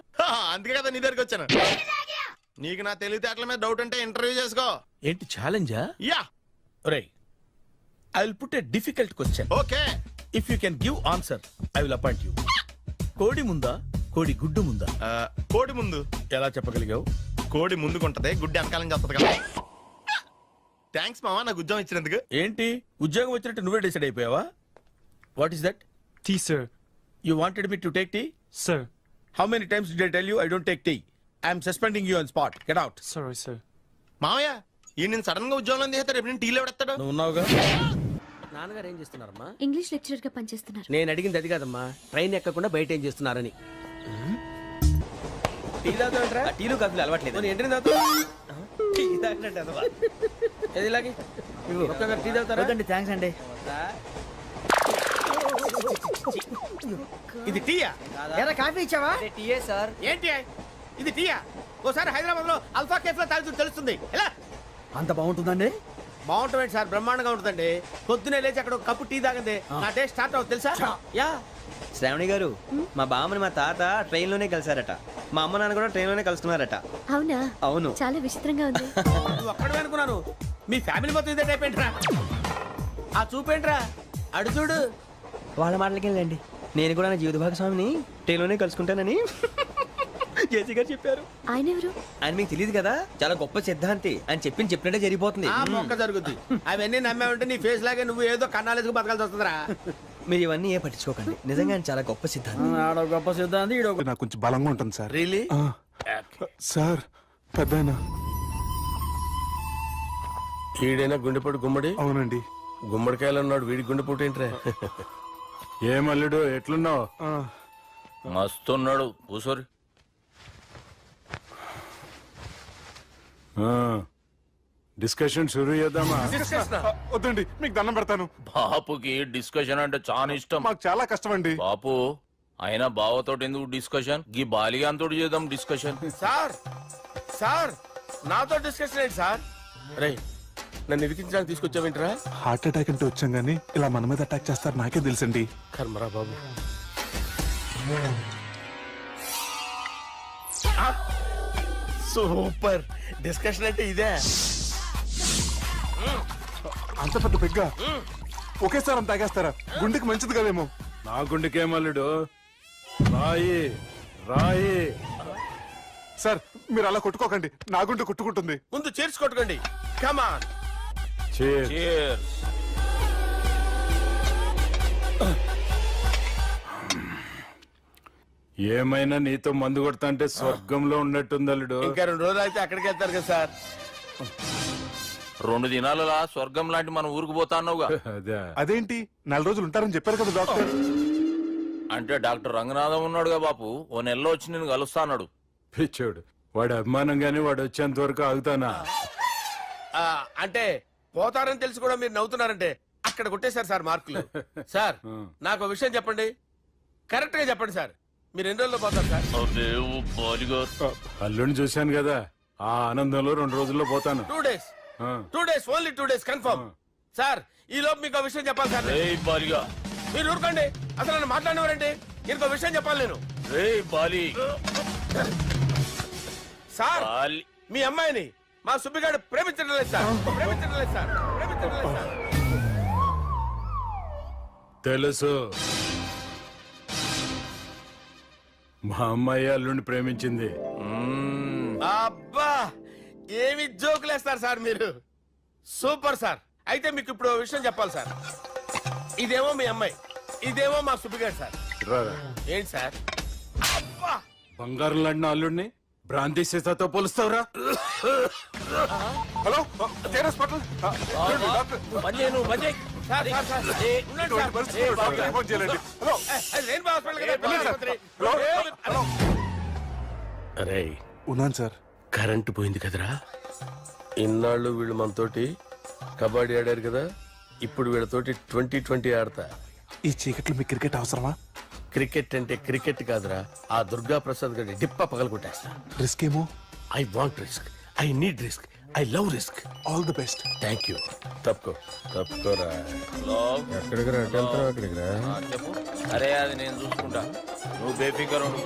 అందుకే కదా నీ దగ్గరికి వచ్చాను. నీకు నా తెలివితేటల మీద డౌట్ అంటే ఇంటర్వ్యూ చేసుకో. ఏంటి ఛాలెంజా? యా. ఒరే, I will put a difficult question. Okay. If you can give answer I will appoint you. కోడి ముందా, కోడి గుడ్డు ముందా? కోడి ముందు. ఎలా చెప్పగలిగావు? కోడి ముందుకుంటది, గుడ్డి వెనకాలం చేస్తుంది కదా. థ్యాంక్స్ మామా నాకు ఉద్యోగం ఇచ్చినందుకు. ఏంటి ఉద్యోగం వచ్చినట్టు నువ్వే డిసైడ్ అయిపోయావా? What is that? Tea sir. You wanted me to take tea? Sir. How many times did I tell you I don't take tea? I am suspending you on spot. Get out. Sorry, sir. మామయ్య ఈ నేను సడన్ గా ఉద్యోగంలో తీస్తాడు. రేపు నేను టీలో పెడతాడు. నువ్వు ఉన్నావుగా. నాన్నగారు ఏం చేస్తున్నారమ్మా? ఇంగ్లీష్ లెక్చరర్ గా పనిచేస్తున్నారు. నేను అడిగింది అది కాదమ్మా, ట్రైన్ ఎక్కకుండా బయట ఏం చేస్తున్నారని. టీ తాగుతాంట్రా? టీలు కాఫీలు అలవాట్లేదు. ఏంటి తాగుతా? టీ తాగినట్టు ఏది ఇలాగే ఒక్కగారు టీ తాగుతారా? థ్యాంక్స్ అండి. ఇది టీయా? ఎరా కాఫీ ఇచ్చావా? టీయే సార్. ఏంటి ఇది టీయా? ఓసారి హైదరాబాద్ లో అల్ఫా కేఫ్ లో తాగుతూ తెలుస్తుంది. ఎలా అంత బాగుంటుందండి? బాగుంటుంది సార్, బ్రహ్మాండంగా ఉంటుందండి. పొద్దునే లేచి అక్కడ ఒక కప్పు టీ తాగింది నా డే స్టార్ట్ అవుతుంది తెలుసా? యా. శ్రావణి గారు, మా బామ్మని మా తాత ట్రైన్ లోనే కలిసారట. మా అమ్మ నాన్న కూడా ట్రైన్ లోనే కలుస్తున్నారట. అవునా? అవును. చాలా విచిత్రంగా ఉంది. నువ్వు ఒక్కడే అనుకున్నాను, మీ ఫ్యామిలీ మొత్తం ఇదే టైప్ ఏంట్రా? ఆ చూపేంట్రా, అడు చూడు. వాళ్ళ మాటలకి వెళ్ళండి. నేను కూడా నా జీవిత భాగస్వామిని ట్రైన్ లోనే కలుసుకుంటానని జేసీ గారు చెప్పారు. ఆయన ఎవరు? ఆయన మీకు తెలియదు కదా, చాలా గొప్ప సిద్ధాంతి అని చెప్పినట్టే జరిగిపోతుంది. ఆ మొక్క జరుగుద్ది. అవన్నీ నమ్మే ఉంటే నీ ఫేస్ లాగే నువ్వు ఏదో కన్నాలేసుకు బతకాల్సి వస్తుందిరా. మీరు ఇవన్నీ ఏ పట్టించుకోకండి, నిజంగా ఆయన చాలా గొప్ప సిద్ధాంతి. గొప్ప సిద్ధాంతి. నాకు కొంచెం బలంగా ఉంటుంది సార్. రియలీ? సార్ పెద్దయినా. ఈడైనా గుండెపోటు గుమ్మడి? అవునండి. గుమ్మడికాయలు ఉన్నాడు, వీడి గుండెపోటు ఏంట్రా? ఏమల్లుడు ఎట్లున్నావు? మస్తున్నాడు కూసోరి. డిస్కషన్ షురూ చేద్దామా Discussion ఆ? వద్దండి మీకు దండం పెడతాను. బాపుకి డిస్కషన్ అంటే చాలా ఇష్టం. మాకు చాలా కష్టం అండి. బాపు అయినా బావతోటి ఎందుకు డిస్కషన్? గీ బాలిగాంతోటి చేద్దాం డిస్కషన్. సార్ సార్ నాతో డిస్కషన్ ఏంటి సార్? రే నన్ను ఇరికించడానికి తీసుకొచ్చావేంట్రా? హార్ట్ అటాక్ అంటే వచ్చాం గానీ ఇలా మన మీద అటాక్ చేస్తారు నాకే తెలుసండి. కర్మరా బాబు. సూపర్ డిస్కషన్ అంటే ఇదే. అంత పెద్ద పెగ్గ ఒకేసారి అంత తాగేస్తారా? గుండెకి మంచిది కదేమో. నా గుండెకేమల్లుడు రాయి రాయి. సార్ మీరు అలా కొట్టుకోకండి, నా గుండె కొట్టుకుంటుంది. ముందు చేర్చి కొట్టుకోండి. కమాన్. Cheers. ఏమైనా నీతో మందు కొడతా అంటే స్వర్గంలో ఉన్నట్టుంది అల్లుడు. ఇంకా 2 రోజులు అయితే అక్కడికి వెళ్తారు కదా సార్. 2 దినాలలా స్వర్గం లాంటి మన ఊరికి పోతా అన్నావుగా. అదే అదేంటి 4 రోజులు ఉంటారని చెప్పారు కదా డాక్టర్. అంటే డాక్టర్ రంగనాథం ఉన్నాడుగా బాపు, ఓ నెలలో వచ్చి నేను కలుస్తా అన్నాడు. పిచ్చోడు వాడు అభిమానంగానే వాడు వచ్చేంత వరకు ఆగుతానా? అంటే పోతారని తెలిసి కూడా మీరు నవ్వుతున్నారంటే అక్కడ కొట్టేశారు సార్ మార్కులు. సార్ నాకు ఒక విషయం చెప్పండి, కరెక్ట్ గా చెప్పండి సార్. మీరు ఎన్ని రోజుల్లో పోతారు సార్? అల్లుడిని చూశాను కదా, ఆ ఆనందంలో 2 రోజుల్లో పోతాను. 2 days. 2 days, only 2 days confirm. Sir ఈ లోపు మీకు ఒక విషయం చెప్పాలి సార్. మీరు ఊరుకోండి, అసలు నన్ను మాట్లాడినవారండి. ఇంకో విషయం చెప్పాలి నేను. సార్ మీ అమ్మాయిని మా సుబ్బిగాడు ప్రేమించడం లేదు సార్. ప్రేమించడం లేదు సార్. ప్రేమించడం లేదు సార్. తెలుసు, మా అమ్మాయి అల్లుడిని ప్రేమించింది. అబ్బా ఏమి జోకులేస్తారు సార్ మీరు. Super sir. అయితే మీకు ఇప్పుడు ఓ విషయం చెప్పాలి సార్. ఇదేమో మీ అమ్మాయి, ఇదేమో మా సుబ్బిగాడు సార్. రారా. ఏంటి సార్? అబ్బా బంగారం లాంటి అల్లుడిని భ్రాంతి సీతతో పోలుస్తావురా? Hello hospital sir sir sir ఉండండి సార్. అది రెయిన్బో హాస్పిటల్ కదా. అరే ఉన్నాను సార్. కరెంటు పోయింది కదరా. ఇన్నాళ్ళు వీళ్ళు మనతోటి కబడ్డీ ఆడారు కదా, ఇప్పుడు వీళ్ళతోటి 2020 ఆడతా. ఈ చీకట్లో మీకు క్రికెట్ అవసరమా? క్రికెట్ అంటే క్రికెట్ కాదురా, ఆ దుర్గా ప్రసాద్ గారి డిప్ప పగలగొట్టేస్తా. రిస్క్ ఏమో. I want risk, I need risk, I love risk. All the best. Thank you. తప్పుకోరా. ఎక్కడికి రా? అక్కడికి రా. చెప్పు. అరే అది నేను చూసుకుంటా, నువ్వు బేఫికర్ ఉండు.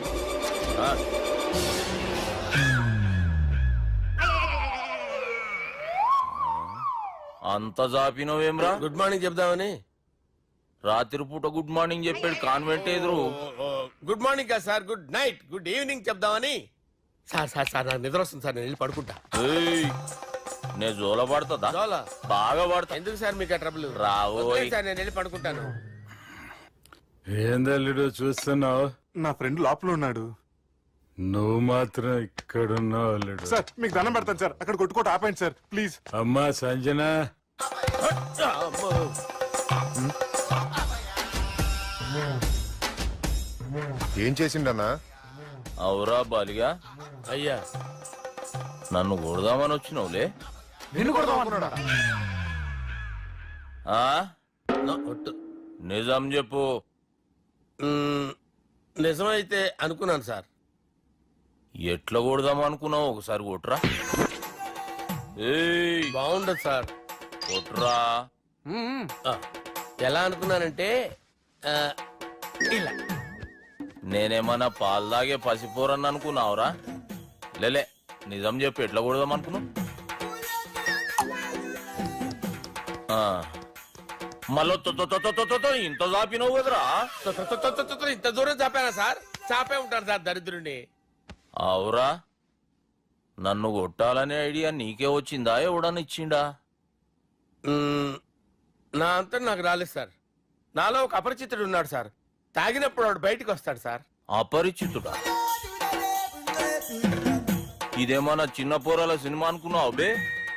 అంత జాపినవేమ్రా? గుడ్ మార్నింగ్ చెప్దామని. రాత్రి పూట గుడ్ మార్నింగ్ చెప్పాడు కాన్వెంట్ ఎదురు. గుడ్ మార్నింగ్ కాదు sir, good night, good evening చెప్దామని. సార్ సార్ సార్ నాకు నిద్ర వస్తుంది సార్, నేను వెళ్ళి పడుకుంటా. నేను జోల పడుతుందా? జోలా? బాగా పడతా. ఎందుకు సార్ మీకు ఆ ట్రబుల్? రావోయ్ సార్ నేను వెళ్ళి పడుకుంటాను. ఏందల్లుడు చూస్తున్నావు? నా ఫ్రెండ్ లోపల ఉన్నాడు. నువ్వు మాత్రం ఇక్కడున్నావు అల్లుడు. సార్ మీకు దండం పెడతాను సార్, అక్కడ కొట్టుకోట ఆపండి సార్ ప్లీజ్. అమ్మా సంజన, ఏం చేసిండన్నా? అవురా బాలిగా, అయ్యా నన్ను కొడదామని వచ్చినావులే. నిన్ను కొడదామన్నాడా? నిజం చెప్పు. నిజమైతే అనుకున్నాను సార్. ఎట్లా కొడదాం అనుకున్నావు? ఒకసారి కొట్రా. బాగుండదు సార్. కొట్రా. ఎలా అనుకున్నానంటే ఇలా. నేనేమన్నా పాలు తాగే పసిపోరని అనుకున్నావురా? లేలే, నిజం చెప్పి ఎట్లా కొడదాం అనుకున్నావు? మళ్ళీ ఇంత చాపినావు కదరా? ఇంత దూరం చాపానా సార్? చాపే ఉంటాను సార్ దరిద్రుడిని. అవురా, నన్ను కొట్టాలనే ఐడియా నీకే వచ్చిందా? ఎవడని ఇచ్చిండా? నా అంతా నాకు రాలేదు సార్. నాలో ఒక అపరిచితుడు ఉన్నాడు సార్. తాగినప్పుడు వాడు బయటకు వస్తాడు సార్. అపరిచితుడా? ఇదేమన్నా చిన్న పోరాల సినిమా అనుకున్నావు బే?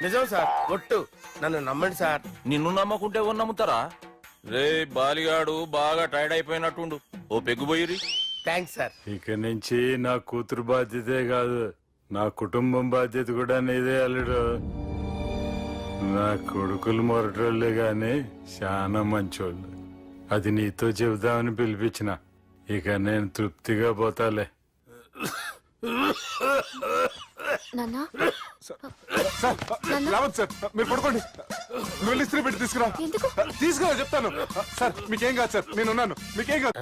నిజం సార్, ఒట్టు. నన్ను నమ్మండి సార్. నిన్ను నమ్మకుంటే ఎవరు నమ్ముతారా? రే బాలిగాడు బాగా టైర్డ్ అయిపోయినట్టుండు, ఓ పెగ్గుబోయిరి. Thanks sir. ఇక నుంచి నా కూతురు బాధ్యతే కాదు, నా కుటుంబం బాధ్యత కూడా నీదే అల్లుడు. నా కొడుకులు మొరటోళ్ళే గాని చాలా మంచోళ్ళు. అది నీతో చెబుదామని పిలిపించిన. ఇక నేను తృప్తిగా పోతాలే. రావద్దు సార్, మీరు పడుకోండి. నువ్వు ఇస్త్రీ పెట్టి తీసుకురా. తీసుకురా చెప్తాను. సార్ మీకేం కాదు సార్, నేను ఉన్నాను. మీకేం కాదు.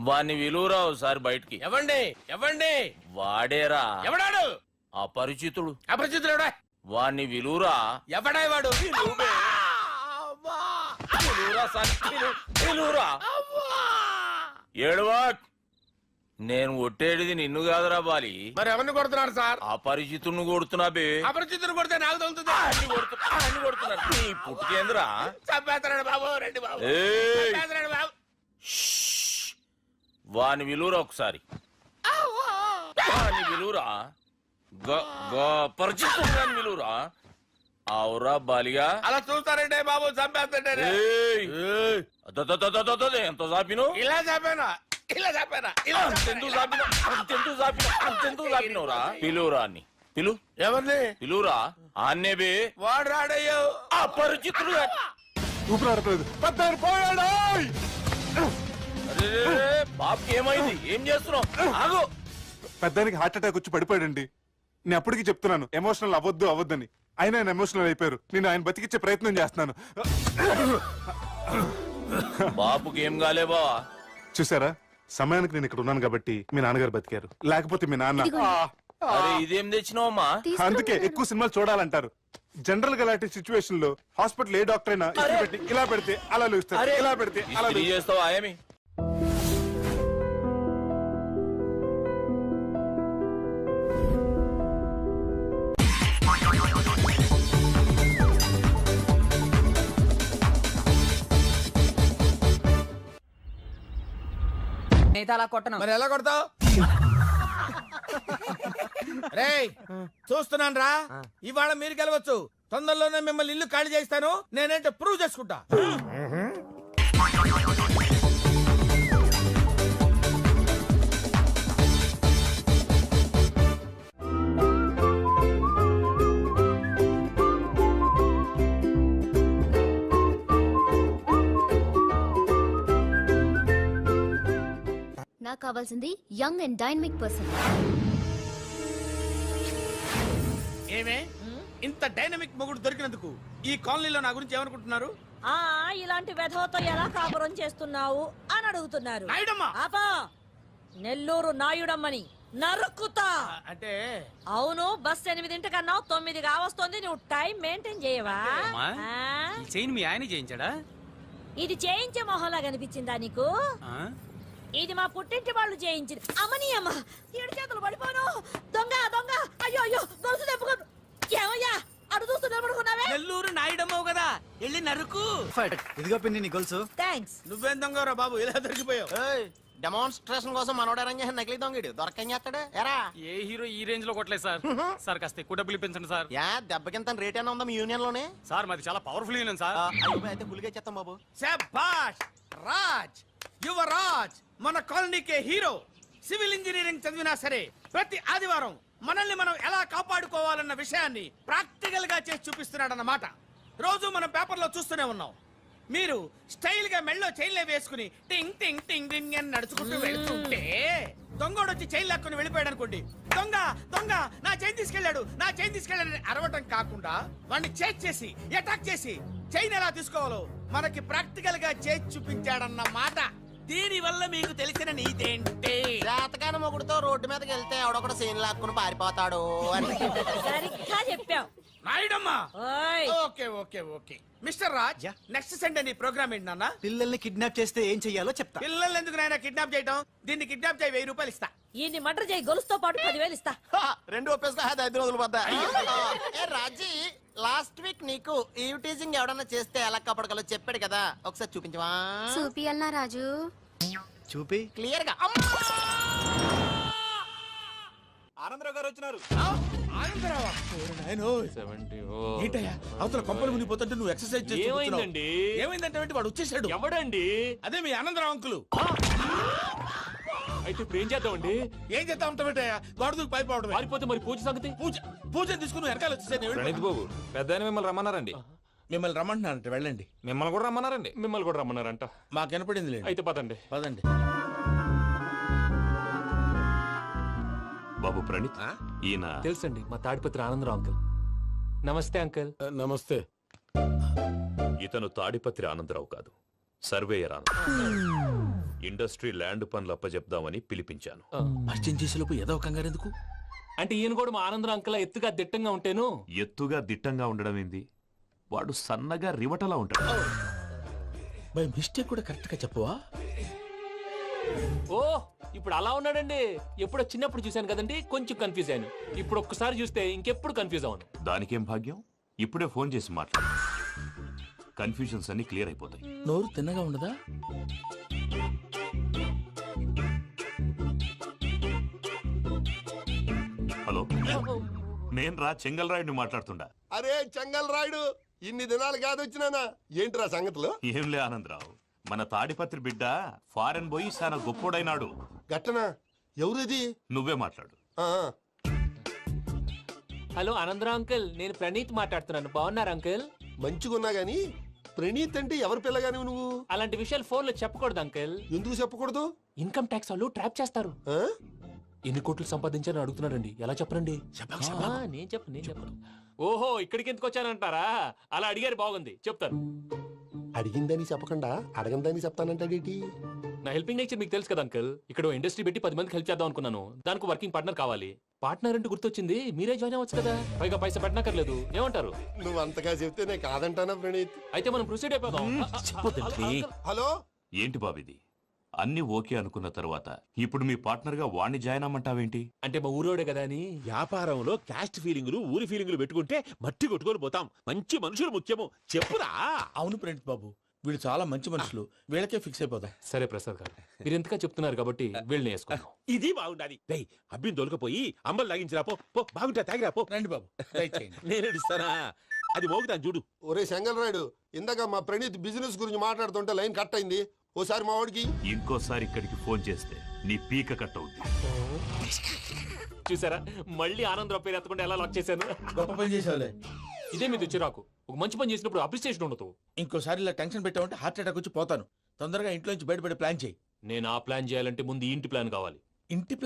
వాణ్ణి విలువరావు సార్ బయటికి. ఎవండి ఎవండి వాడేరా ఎవడాడు? అపరిచితుడు. అపరిచితుడు ఎవడా? వాణ్ణి విలువరా. ఎవడా వాడు? ఏడువా. నేను కొట్టేది నిన్ను కాదురా బాలి. మరి ఎవరిని కొడుతున్నాడు సార్? అపరిచితుడిని కొడుతున్నా బే. అపరిచితుడు కొడితే నాకు తగులుతుంది. అన్ని కొడుతున్నారు. నీ పుట్టుకేంద్రా? చంపేస్తున్నాడు బాబు, రండి బాబు. ఏయ్. చంపేస్తున్నాడు బాబు. వాని విలువరా ఒకసారి. వాని విలువరా. పరిచితుడు విలువరా. అవురా బాలిగా. అలా చూస్తారంటే బాబు, చంపేస్తాడు. ఎంత చాపిను? ఇలా చంపానా? ఇలా చంపానా? ఇలా అంతెందుకు చాపినవురా? పిలువురా అన్ని. పిలు. ఎవరిని పిలువురా. ఆన్నే బే. వాడు రాడయ్యో. అపరిచితుడు. ఊపిరాడట్లేదు. పెద్దాయన పోయాడు. బాబుకి ఏమైంది? ఏం చేస్తున్నావు? ఆగు. పెద్దానికి హార్ట్ అటాక్ వచ్చి పడిపోయాడండి. నేను అప్పటికి చెప్తున్నాను ఎమోషనల్ అవ్వద్దని. ఆయన ఎమోషనల్ అయిపోయారు. నేను ఆయన బతికిచ్చే ప్రయత్నం చేస్తున్నాను. బాబుకి ఏం కాలే బావా? చూసారా, సమయానికి నేను ఇక్కడ ఉన్నాను కాబట్టి మీ నాన్నగారు బతికారు. లేకపోతే మీ నాన్న. అరే ఇదేం తెచ్చినావమ్మా? అందుకే ఎక్కువ సినిమాలు చూడాలంటారు. జనరల్ గా అలాంటి సిచ్యువేషన్ లో హాస్పిటల్ ఏ డాక్టర్ అయినా ఇస్త్రీ పెట్టి ఇలా పెడితే అలా లూస్తారు, ఇలా పెడితే అలా చేస్తావా ఏమి? మరి ఎలా కొడతావు? రేయ్ చూస్తున్నాను రా. ఇవాళ మీరు గెలవచ్చు. తొందరలోనే మిమ్మల్ని ఇల్లు ఖాళీ చేస్తాను. నేనేంటో ప్రూవ్ చేసుకుంటా. నాకు కావాల్సింది యంగ్ అండ్ డైనమిక్ పర్సన్. ఏమే ఇంత డైనమిక్ మొగుడు దొరికినందుకు ఈ కాలనీలో నా గురించి ఏమనుకుంటున్నారు? ఇలాంటి వెధవతో ఎలా కాపురం చేస్తున్నావు అని అడుగుతున్నారు. నాయుడమ్మ. ఆపా. నెల్లూరు నాయుడమ్మని నరుక్కుతా. అంటే అవును, బస్ 8 9 కావస్తుంది. నువ్వు టైం మెయింటైన్ చేయవా? చైన్ మీ ఆయన చేయించాడా? ఇది చేయించే మొహంలా కనిపించిందా నీకు? ఇది మా పుట్టింటి వాళ్ళు చేయించింది. అమ్మని అమ్మ, 7 చేతులు పడిపోను. దొంగ దొంగ. అయ్యో అయ్యో, గొలుసు తెప్పుకోను. ఏమయ్యా అడు చూస్తూ నిలబడుకున్నావే? నెల్లూరు నాయుడమ్మవు కదా, వెళ్ళి నరుకు. ఇదిగో పిన్ని నీ గొలుసు. థ్యాంక్స్. నువ్వేం దొంగరా బాబు, ఇలా దొరికిపోయావు? డెమాన్స్ట్రేషన్ కోసం మనోడు అరేంజ్ చేసిన నకిలీ దొంగడు దొరకని చేస్తాడు. ఎరా ఏ హీరో ఈ రేంజ్ లో కొట్టలేదు సార్. సార్ కాస్త ఎక్కువ డబ్బులు ఇప్పించండి సార్. యా దెబ్బకింత రేట్ అయినా ఉందా మీ యూనియన్ లోనే? సార్ మాది చాలా పవర్ఫుల్ యూనియన్ సార్. అయితే ఫుల్గా చేస్తాం బాబు. శభాష్ రాజ్, యువరాజ్, మన కాలనీకే హీరో. సివిల్ ఇంజనీరింగ్ చదివినా సరే ప్రతి ఆదివారం మనల్ని మనం ఎలా కాపాడుకోవాలన్న విషయాన్ని ప్రాక్టికల్ గా చేసి చూపిస్తున్నాడన్నమాట. రోజు మనం పేపర్లో చూస్తూనే ఉన్నాం. మీరు స్టైల్ గా మెళ్ళో చైన్లే వేసుకుని టింగ్ టింగ్ టింగ్ టింగ్ అని నడుచుకుంటూ వెళ్తుంటే దొంగోడు వచ్చి చైన్ లాక్కుని వెళ్ళిపోయాడు అనుకోండి. దొంగ దొంగ నా చైన్ తీసుకెళ్లాడు, నా చైన్ తీసుకెళ్లాడని అరవటం కాకుండా వాడిని చేజ్ చేసి అటాక్ చేసి చైన్ ఎలా తీసుకోవాలో మనకి ప్రాక్టికల్ గా చేసి చూపించాడన్న మాట. దీని వల్ల మీకు తెలిసిన నీతేంటి? జాతకాన మొగుడుతో రోడ్డు మీదకి వెళ్తే ఎవడొకడు సీన్ లాక్కుని పారిపోతాడు అని. సరిగ్గా చెప్పావు నాయుడమ్మా. Okay okay okay mister Raj, next Sunday నీ ప్రోగ్రామ్ ఏంటి నాన్న? పిల్లల్ని కిడ్నాప్ చేస్తే ఏం చెయ్యాలో చెప్తా. పిల్లల్ని ఎందుకు నాయన కిడ్నాప్ చేయటం? దీన్ని కిడ్నాప్ చేయి, 1000 రూపాయలు ఇస్తా. ఈ మటర్ చేయి, గొలుసుతో పాటు 10,000 ఇస్తా. రెండు ఒప్పేసుకో, 5 రోజులు పడ్డా. రాజీ, లాస్ట్ వీక్ నీకు ఈవ్ టీజింగ్ ఎవడన్నా చేస్తే ఎలా కాపాడగలో చెప్పాడు కదా, ఒకసారి చూపించవా? చూపియల్నా రాజు? చూపి క్లియర్ గా. ఆనందరావు గారు వచ్చినారు. ఏంటయ్యా అవతల కొంపలు మునిగిపోతుంటే నువ్వు ఎక్సర్సైజ్ చేస్తూ ఏమైందంటే వాడు వచ్చేసాడు. ఎవడండి? అదే మీ ఆనందరావు అంకులు. అయితే ఇప్పుడు ఏం చేద్దామండి? ఏం చేద్దాం ఉంటావేటయ్యా? గోడ దూకి పైపోవడం. పారిపోతే మరి పూజ సంగతి? పూజ తీసుకుని వెనకాల వచ్చేసాను. ప్రణీత్ బాబు పెద్ద మిమ్మల్ని రమ్మన్నారండి. మిమ్మల్ని రమ్మంటున్నారంట, వెళ్ళండి. మిమ్మల్ని కూడా రమ్మన్నారండి. మిమ్మల్ని కూడా రమ్మన్నారంట. మాకు వినపడింది. అయితే పదండి. పదండి. బాబు ప్రణీత్, ఈయన తెలుసండి, మా తాడిపత్రి ఆనందరావు అంకుల్. నమస్తే అంకుల్. నమస్తే. ఇతను తాడిపత్రి ఆనందరావు కాదు, సర్వేయర్ ఆనందరావు. ఇండస్ట్రీ ల్యాండ్ పనులు అప్పచెప్దామని పిలిపించాను. పరిచయం చేసేలోపు ఏదో కంగారు ఎందుకు? అంటే ఈయన కూడా మా ఆనందరావు అంకుల్ ఎత్తుగా దిట్టంగా ఉంటాను. ఎత్తుగా దిట్టంగా ఉండడం ఏంది? వాడు సన్నగా రివటలా ఉంటాడు. బై మిస్టేక్ కూడా కరెక్ట్ గా చెప్పవా? ఓ ఇప్పుడు అలా ఉన్నాడండి. ఎప్పుడో చిన్నప్పుడు చూశాను కదండి, కొంచెం కన్ఫ్యూజ్ అయ్యాను. ఇప్పుడు ఒక్కసారి చూస్తే ఇంకెప్పుడు కన్ఫ్యూజ్ అవ్వను. దానికేం భాగ్యం, ఇప్పుడే ఫోన్ చేసి మాట్లాడు. కన్ఫ్యూజన్స్ అన్ని క్లియర్ అయిపోతాయి. నోరు తిన్నగా ఉండదా? హలో, నేను రా చెంగల్ రాయుడిని మాట్లాడుతుండా. అరే చెంగల్ రాయుడు, ఇన్ని దినాలు కాదు వచ్చినానా? ఏంట్రా సంగతులు? ఏంలే ఆనందరావు, మన తాడిపత్రి బిడ్డ ఫారెన్ పోయి చాలా గొప్పోడైనాడు. గట్టనా? ఎవరిది? నువ్వే మాట్లాడు. హలో ఆనందరావు అంకుల్, నేను ప్రణీత్ మాట్లాడుతున్నాను. బాగున్నారు అంకుల్? మంచిగున్నా గాని ప్రణీత్ అంటే ఎవరి పిల్లగాని నువ్వు? అలాంటి విషయాలు ఫోన్ లో చెప్పకూడదు అంకుల్. ఎందుకు చెప్పకూడదు? ఇన్కమ్ ట్యాక్స్ వాళ్ళు ట్రాప్ చేస్తారు. ఎన్ని కోట్లు సంపాదించాలని అడుగుతున్నారండి. ఎలా చెప్పరండి? నేను చెప్పను. ఓహో, ఇక్కడికి ఎందుకు వచ్చానంటారా? అలా అడిగారు, బాగుంది, చెప్తాను. అడిగిందని చెప్పకుండా అడగందని చెప్తానంటాడేటి? నా హెల్పింగ్ నేచర్ మీకు తెలుసు కదా అంకుల్. ఇక్కడ ఇండస్ట్రీ పెట్టి 10 మందికి హెల్ప్ చేద్దాం అనుకున్నాను. దానికి వర్కింగ్ పార్ట్నర్ కావాలి. పార్ట్నర్ అంటే గుర్తొచ్చింది, మీరే జాయిన్ అవ్వచ్చు కదా. పైగా పైసా పెట్టనక్కర్లేదు. ఏమంటారు? నువ్వు అంతగా చెప్తే నేను కాదంటానా ప్రణీత్? అయితే మనం ప్రొసీడ్ అయిపోదాం. హలో, ఏంటి బాబిది? అన్ని ఓకే అనుకున్న తర్వాత ఇప్పుడు మీ పార్ట్నర్ గా వాణ్ణి జాయిన్ అమ్మంటావేంటి? అంటే మా ఊరోడే కదా అని. వ్యాపారంలో క్యాస్ట్ ఫీలింగులు, ఊరి ఫీలింగులు పెట్టుకుంటే మట్టి కొట్టుకొని పోతాం. మంచి మనుషులు ముఖ్యము, చెప్పురా. అవును ప్రణీత్ బాబు, వీళ్ళు చాలా మంచి మనుషులు, వీళ్ళకే ఫిక్స్ అయిపోదాం. సరే ప్రసాద్ గారు, మీరు ఎంతగా చెప్తున్నారు కాబట్టి వీళ్ళని వేసుకుంటాం. ఇది బాగుండాలి. అబ్బిని దొలకపోయి అంబలు లాగించిరా పో. బాగుంటా, తాగిరా పో. రండి బాబు, నేను ఇస్తానా? అది మోగుతాను చూడు. ఒరే చెంగల్ రాయుడు, ఇందాక మా ప్రణీత్ బిజినెస్ గురించి మాట్లాడుతుంటే లైన్ కట్ అయింది. ఓసారి మా వాడికి ఇంకోసారి ఇక్కడికి ఫోన్ చేస్తే నీ పీక కట్ అవుద్ది. చూసారా, మళ్ళీ ఆనందరావు పేరు ఎత్తకుండా ఎలా లాక్ చేశాను. గొప్ప పని చేసావులే. ఇదే మీద చిరాకు. ఒక మంచి పని చేసినప్పుడు అప్రిసియేషన్ ఉండదు. ఇంకోసారి ఇలా టెన్షన్ పెట్టామంటే హార్ట్ అటాక్ వచ్చి పోతాను. తొందరగా ఇంట్లో నుంచి బయటపడే ప్లాన్ చేయి. నేను ఆ ప్లాన్ చేయాలంటే ముందు ఇంటి ప్లాన్ కావాలి. ఇంటి ప్లాన్